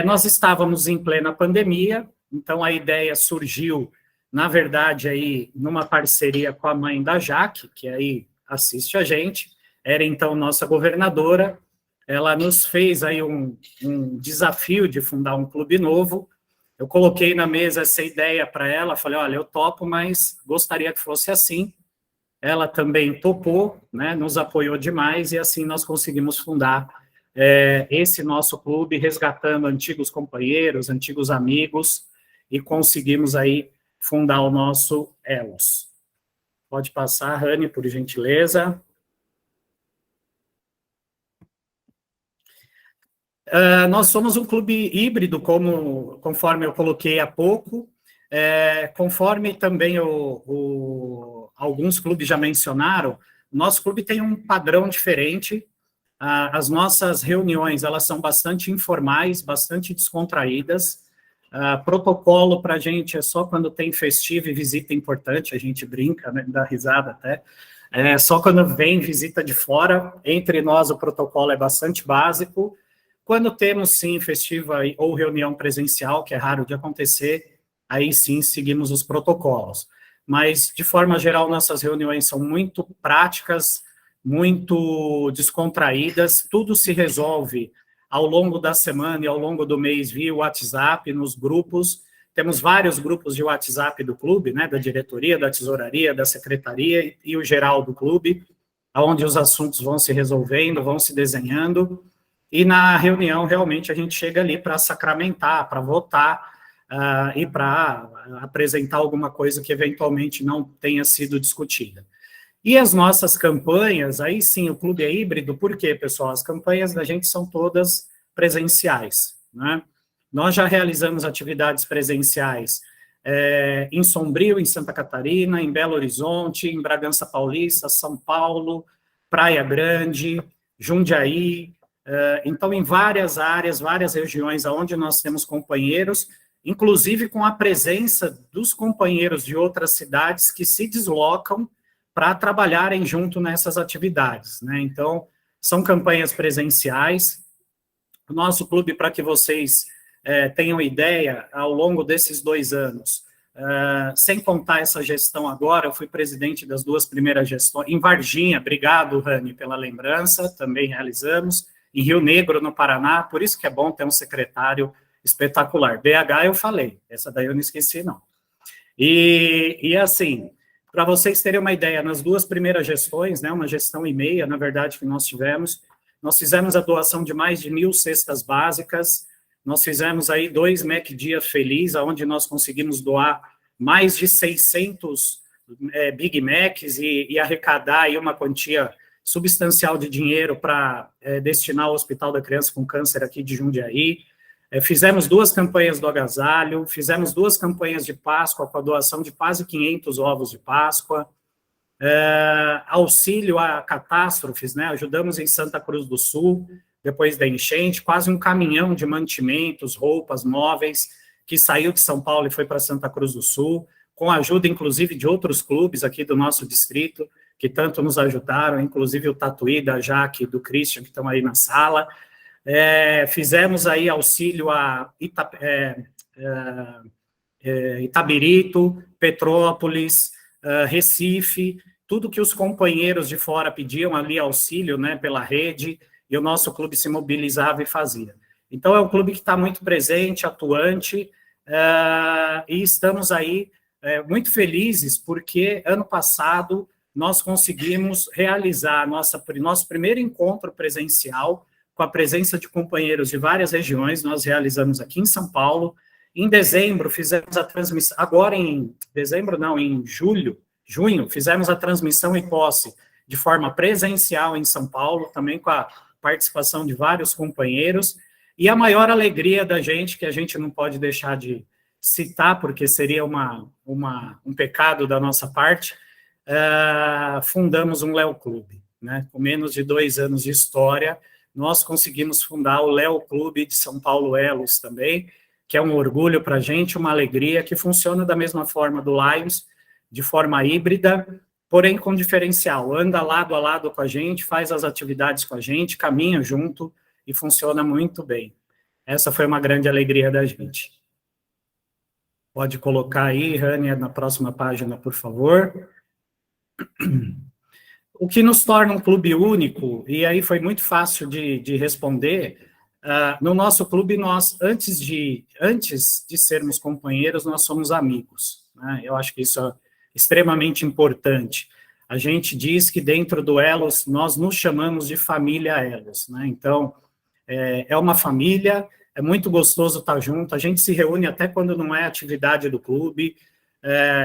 Nós estávamos em plena pandemia, então a ideia surgiu, na verdade, aí numa parceria com a mãe da Jaque, que aí assiste a gente, era então nossa governadora. Ela nos fez aí um desafio de fundar um clube novo. Eu coloquei na mesa essa ideia para ela, falei, olha, eu topo, mas gostaria que fosse assim. Ela também topou, né, nos apoiou demais, e assim nós conseguimos fundar esse nosso clube, resgatando antigos companheiros, antigos amigos, e conseguimos aí fundar o nosso Elos. Pode passar, Rani, por gentileza. Nós somos um clube híbrido, conforme eu coloquei há pouco, conforme também alguns clubes já mencionaram, nosso clube tem um padrão diferente. As nossas reuniões, elas são bastante informais, bastante descontraídas. Protocolo para a gente é só quando tem festivo e visita importante, a gente brinca, né, dá risada até. Só quando vem visita de fora, entre nós o protocolo é bastante básico. Quando temos, sim, festiva ou reunião presencial, que é raro de acontecer, aí sim seguimos os protocolos. Mas, de forma geral, nossas reuniões são muito práticas, muito descontraídas, tudo se resolve ao longo da semana e ao longo do mês via WhatsApp, nos grupos. Temos vários grupos de WhatsApp do clube, né, da diretoria, da tesouraria, da secretaria e o geral do clube, onde os assuntos vão se resolvendo, vão se desenhando, e na reunião realmente a gente chega ali para sacramentar, para votar e para apresentar alguma coisa que eventualmente não tenha sido discutida. E as nossas campanhas, aí sim, o clube é híbrido, por quê, pessoal? As campanhas da gente são todas presenciais, né? Nós já realizamos atividades presenciais em Sombrio, em Santa Catarina, em Belo Horizonte, em Bragança Paulista, São Paulo, Praia Grande, Jundiaí, então em várias áreas, várias regiões onde nós temos companheiros, inclusive com a presença dos companheiros de outras cidades que se deslocam para trabalharem junto nessas atividades, né? Então, são campanhas presenciais. O nosso clube, para que vocês tenham ideia, ao longo desses 2 anos, sem contar essa gestão agora, eu fui presidente das 2 primeiras gestões, em Varginha, obrigado, Rani, pela lembrança, também realizamos, em Rio Negro, no Paraná, por isso que é bom ter um secretário espetacular. BH eu falei, essa daí eu não esqueci, não. E assim, para vocês terem uma ideia, nas 2 primeiras gestões, né, uma gestão e meia, na verdade, que nós tivemos, nós fizemos a doação de mais de 1.000 cestas básicas, nós fizemos aí 2 Mac Dia Feliz, onde nós conseguimos doar mais de 600 Big Macs e arrecadar aí uma quantia substancial de dinheiro para destinar ao Hospital da Criança com Câncer aqui de Jundiaí. Fizemos 2 campanhas do agasalho, fizemos 2 campanhas de Páscoa com a doação de quase 500 ovos de Páscoa, auxílio a catástrofes, né? Ajudamos em Santa Cruz do Sul, depois da enchente, quase um caminhão de mantimentos, roupas, móveis, que saiu de São Paulo e foi para Santa Cruz do Sul, com a ajuda, inclusive, de outros clubes aqui do nosso distrito, que tanto nos ajudaram, inclusive o Tatuí, da Jaque, do Christian, que estão aí na sala. Fizemos aí auxílio a Itabirito, Petrópolis, Recife, tudo que os companheiros de fora pediam ali auxílio, né, pela rede, e o nosso clube se mobilizava e fazia. Então, é um clube que está muito presente, atuante, e estamos aí muito felizes, porque ano passado nós conseguimos realizar nosso primeiro encontro presencial com a presença de companheiros de várias regiões. Nós realizamos aqui em São Paulo. Em dezembro, fizemos a transmissão, agora em dezembro não, em junho, fizemos a transmissão e posse de forma presencial em São Paulo, também com a participação de vários companheiros, e a maior alegria da gente, que a gente não pode deixar de citar, porque seria um pecado da nossa parte, fundamos um Léo Clube, né? Com menos de 2 anos de história, nós conseguimos fundar o Léo Clube de São Paulo Elos também, que é um orgulho para a gente, uma alegria, que funciona da mesma forma do Lions, de forma híbrida, porém com diferencial, anda lado a lado com a gente, faz as atividades com a gente, caminha junto e funciona muito bem. Essa foi uma grande alegria da gente. Pode colocar aí, Rania, na próxima página, por favor. O que nos torna um clube único, e aí foi muito fácil de responder, no nosso clube, nós, antes de sermos companheiros, nós somos amigos, né? Eu acho que isso é extremamente importante. A gente diz que dentro do Elos, nós nos chamamos de família Elos, né? Então, é uma família, é muito gostoso estar junto, a gente se reúne até quando não é atividade do clube,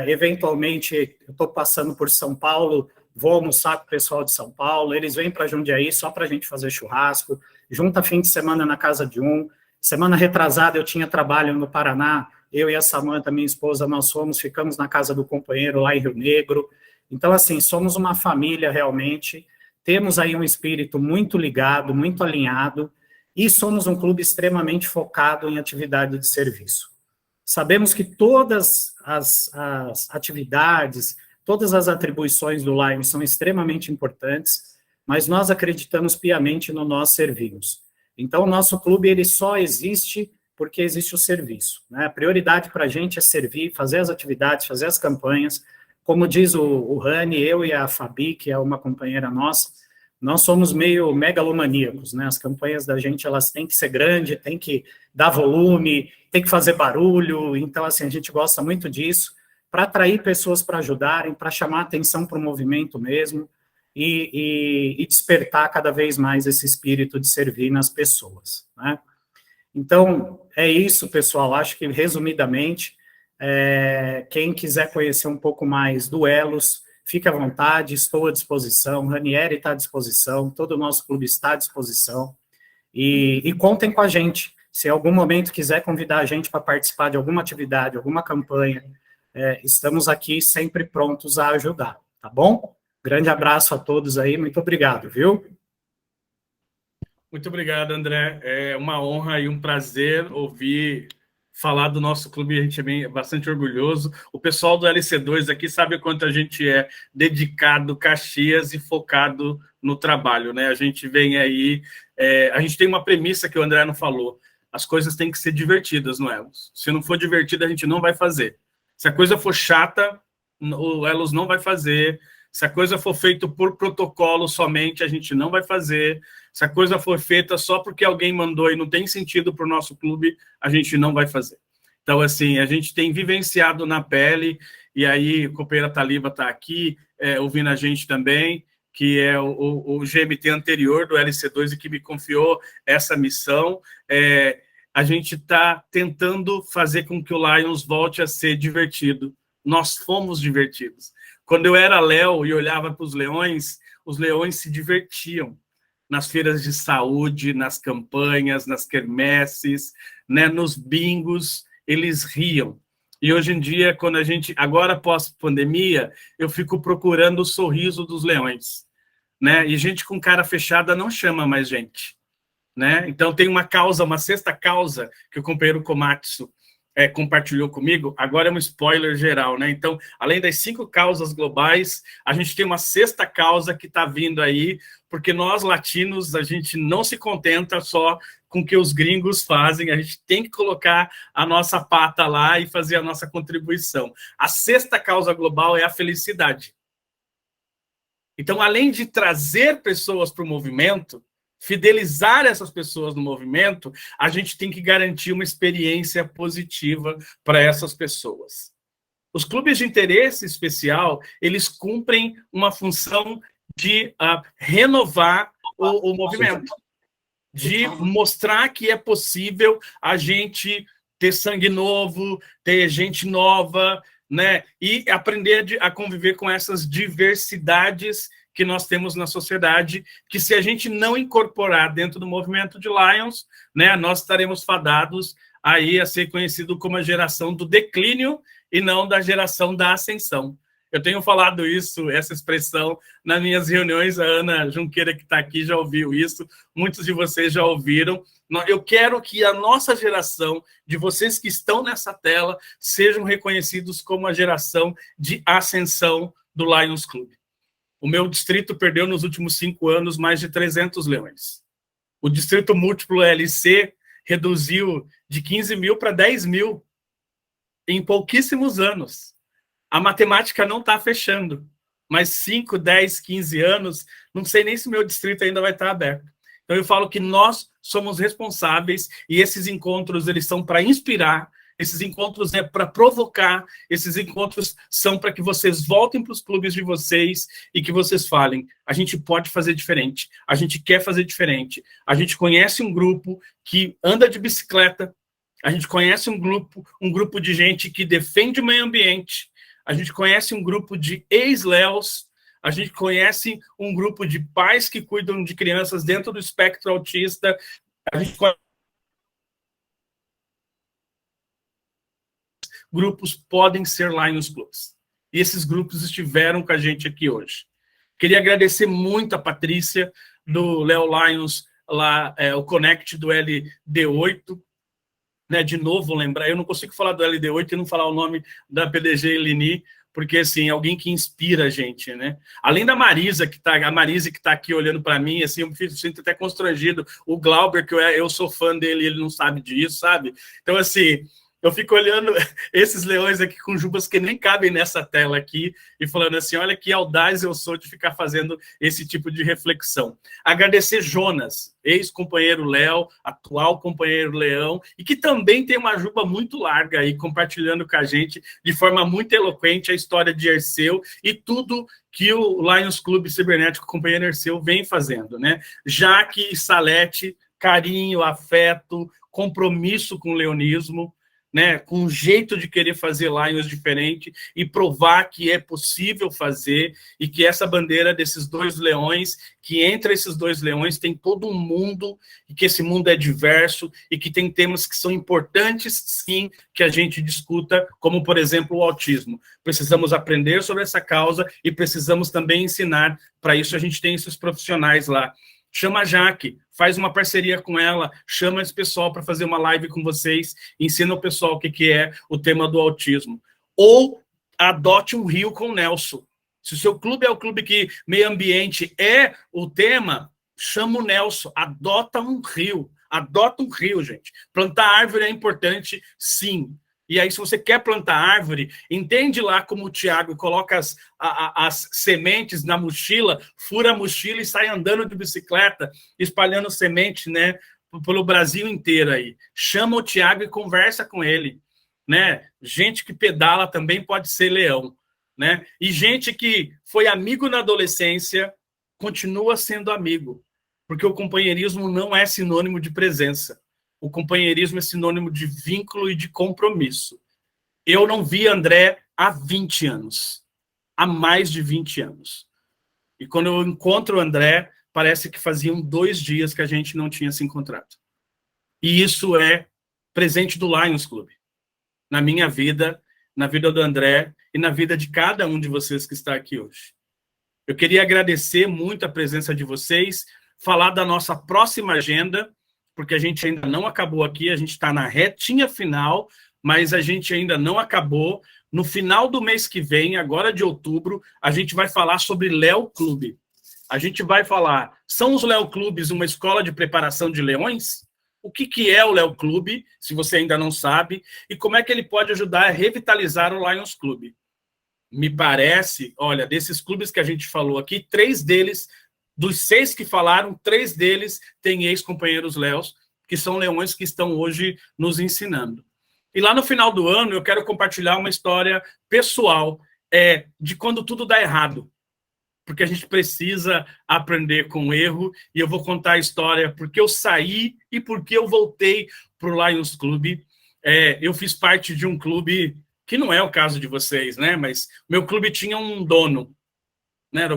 eventualmente, eu estou passando por São Paulo, vou almoçar com o pessoal de São Paulo, eles vêm para Jundiaí só para a gente fazer churrasco, junta fim de semana na casa de um. Semana retrasada eu tinha trabalho no Paraná, eu e a Samanta, minha esposa, nós ficamos na casa do companheiro lá em Rio Negro. Então, assim, somos uma família realmente, temos aí um espírito muito ligado, muito alinhado, e somos um clube extremamente focado em atividade de serviço. Sabemos que todas as atividades, todas as atribuições do Lions são extremamente importantes, mas nós acreditamos piamente no nós servimos. Então, o nosso clube ele só existe porque existe o serviço, né? A prioridade para a gente é servir, fazer as atividades, fazer as campanhas. Como diz o Rani, eu e a Fabi, que é uma companheira nossa, nós somos meio megalomaníacos, né? As campanhas da gente, elas têm que ser grandes, tem que dar volume, tem que fazer barulho. Então, assim, a gente gosta muito disso, para atrair pessoas para ajudarem, para chamar atenção para o movimento mesmo, e despertar cada vez mais esse espírito de servir nas pessoas, né? Então, é isso, pessoal. Acho que, resumidamente, quem quiser conhecer um pouco mais do Elos, fique à vontade, estou à disposição, Ranieri está à disposição, todo o nosso clube está à disposição, e contem com a gente. Se em algum momento quiser convidar a gente para participar de alguma atividade, alguma campanha, estamos aqui sempre prontos a ajudar, tá bom? Grande abraço a todos aí, muito obrigado, viu? Muito obrigado, André. É uma honra e um prazer ouvir falar do nosso clube, a gente é bastante orgulhoso. O pessoal do LC2 aqui sabe o quanto a gente é dedicado, Caxias, e focado no trabalho, né? A gente vem aí, a gente tem uma premissa que o André não falou, as coisas têm que ser divertidas no Elos. Se não for divertida, a gente não vai fazer. Se a coisa for chata, o Elos não vai fazer. Se a coisa for feita por protocolo somente, a gente não vai fazer. Se a coisa for feita só porque alguém mandou e não tem sentido para o nosso clube, a gente não vai fazer. Então, assim, a gente tem vivenciado na pele, e aí o companheiro Taliba está aqui, ouvindo a gente também, que é o GMT anterior do LC2 e que me confiou essa missão. A gente está tentando fazer com que o Lions volte a ser divertido. Nós fomos divertidos. Quando eu era Léo e olhava para os leões se divertiam nas feiras de saúde, nas campanhas, nas quermesses, né, nos bingos, eles riam. E hoje em dia, quando a gente, agora pós-pandemia, eu fico procurando o sorriso dos leões, né? E gente com cara fechada não chama mais gente, né? Então tem uma causa, uma sexta causa que o companheiro Komatsu compartilhou comigo, agora é um spoiler geral, né? Então, além das 5 causas globais, a gente tem uma sexta causa que está vindo aí, porque nós, latinos, a gente não se contenta só com o que os gringos fazem, a gente tem que colocar a nossa pata lá e fazer a nossa contribuição. A sexta causa global é a felicidade. Então, além de trazer pessoas para o movimento, fidelizar essas pessoas no movimento, a gente tem que garantir uma experiência positiva para essas pessoas. Os clubes de interesse especial, eles cumprem uma função de renovar o movimento, de mostrar que é possível a gente ter sangue novo, ter gente nova, né? E aprender a conviver com essas diversidades que nós temos na sociedade, que se a gente não incorporar dentro do movimento de Lions, né, nós estaremos fadados aí a ser conhecido como a geração do declínio e não da geração da ascensão. Eu tenho falado isso, essa expressão, nas minhas reuniões. A Ana Junqueira, que está aqui, já ouviu isso, muitos de vocês já ouviram. Eu quero que a nossa geração, de vocês que estão nessa tela, sejam reconhecidos como a geração de ascensão do Lions Club. O meu distrito perdeu nos últimos 5 anos mais de 300 leões. O distrito múltiplo LC reduziu de 15 mil para 10 mil em pouquíssimos anos. A matemática não está fechando, mas 5, 10, 15 anos, não sei nem se meu distrito ainda vai estar aberto. Então eu falo que nós somos responsáveis e esses encontros, eles são para inspirar, esses encontros é para provocar, esses encontros são para que vocês voltem para os clubes de vocês e que vocês falem, a gente pode fazer diferente, a gente quer fazer diferente, a gente conhece um grupo que anda de bicicleta, a gente conhece um grupo de gente que defende o meio ambiente, a gente conhece um grupo de ex-Léos, a gente conhece um grupo de pais que cuidam de crianças dentro do espectro autista, a gente conhece grupos podem ser Lions Clubs. E esses grupos estiveram com a gente aqui hoje. Queria agradecer muito a Patrícia, do Léo Lions, lá, o Connect do LD8, né, de novo, lembrar, eu não consigo falar do LD8 e não falar o nome da PDG Elini, porque, assim, alguém que inspira a gente, né? Além da Marisa, a Marise que está aqui olhando para mim, assim, eu me sinto até constrangido. O Glauber, que eu sou fã dele, ele não sabe disso, sabe? Então, assim, eu fico olhando esses leões aqui com jubas que nem cabem nessa tela aqui e falando assim, olha que audaz eu sou de ficar fazendo esse tipo de reflexão. Agradecer Jonas, ex-companheiro Léo, atual companheiro Leão, e que também tem uma juba muito larga aí, compartilhando com a gente de forma muito eloquente a história de Herceu e tudo que o Lions Clube Cibernético Companheiro Herceu vem fazendo, né? Jaque e Salete, carinho, afeto, compromisso com o leonismo, né, com um jeito de querer fazer Lions diferente e provar que é possível fazer e que essa bandeira desses 2 leões, que entre esses 2 leões tem todo um mundo e que esse mundo é diverso e que tem temas que são importantes, sim, que a gente discuta, como, por exemplo, o autismo. Precisamos aprender sobre essa causa e precisamos também ensinar. Para isso, a gente tem esses profissionais lá. Chama a Jaque, faz uma parceria com ela, chama esse pessoal para fazer uma live com vocês, ensina o pessoal o que é o tema do autismo. Ou adote um rio com o Nelson. Se o seu clube é o clube que meio ambiente é o tema, chama o Nelson, adota um rio, gente. Plantar árvore é importante, sim. E aí, se você quer plantar árvore, entende lá como o Tiago coloca as sementes na mochila, fura a mochila e sai andando de bicicleta, espalhando semente, né, pelo Brasil inteiro aí. Chama o Tiago e conversa com ele, né? Gente que pedala também pode ser leão, né? E gente que foi amigo na adolescência continua sendo amigo, porque o companheirismo não é sinônimo de presença. O companheirismo é sinônimo de vínculo e de compromisso. Eu não vi André há 20 anos. Há mais de 20 anos. E quando eu encontro o André, parece que faziam 2 dias que a gente não tinha se encontrado. E isso é presente do Lions Club. Na minha vida, na vida do André e na vida de cada um de vocês que está aqui hoje. Eu queria agradecer muito a presença de vocês, falar da nossa próxima agenda, porque a gente ainda não acabou aqui, a gente está na retinha final, mas a gente ainda não acabou. No final do mês que vem, agora de outubro, a gente vai falar sobre Léo Clube. A gente vai falar, são os Léo Clubes uma escola de preparação de leões? O que é o Léo Clube, se você ainda não sabe, e como é que ele pode ajudar a revitalizar o Lions Clube? Me parece, olha, desses clubes que a gente falou aqui, 3 deles... Dos 6 que falaram, 3 deles têm ex-companheiros Léos, que são leões que estão hoje nos ensinando. E lá no final do ano, eu quero compartilhar uma história pessoal de quando tudo dá errado. Porque a gente precisa aprender com o erro, e eu vou contar a história porque eu saí e porque eu voltei para o Lions Clube. Eu fiz parte de um clube, que não é o caso de vocês, né? Mas meu clube tinha um dono, né?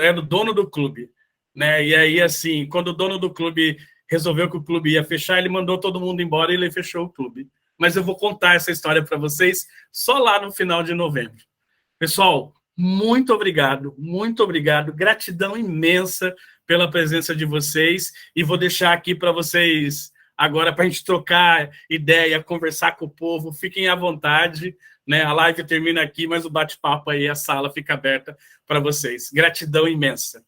Era o dono do clube, né? E aí, assim, quando o dono do clube resolveu que o clube ia fechar, ele mandou todo mundo embora e ele fechou o clube. Mas eu vou contar essa história para vocês só lá no final de novembro. Pessoal, muito obrigado, gratidão imensa pela presença de vocês, e vou deixar aqui para vocês agora, para a gente trocar ideia, conversar com o povo, fiquem à vontade, né? A live termina aqui, mas o bate-papo aí, a sala fica aberta para vocês. Gratidão imensa.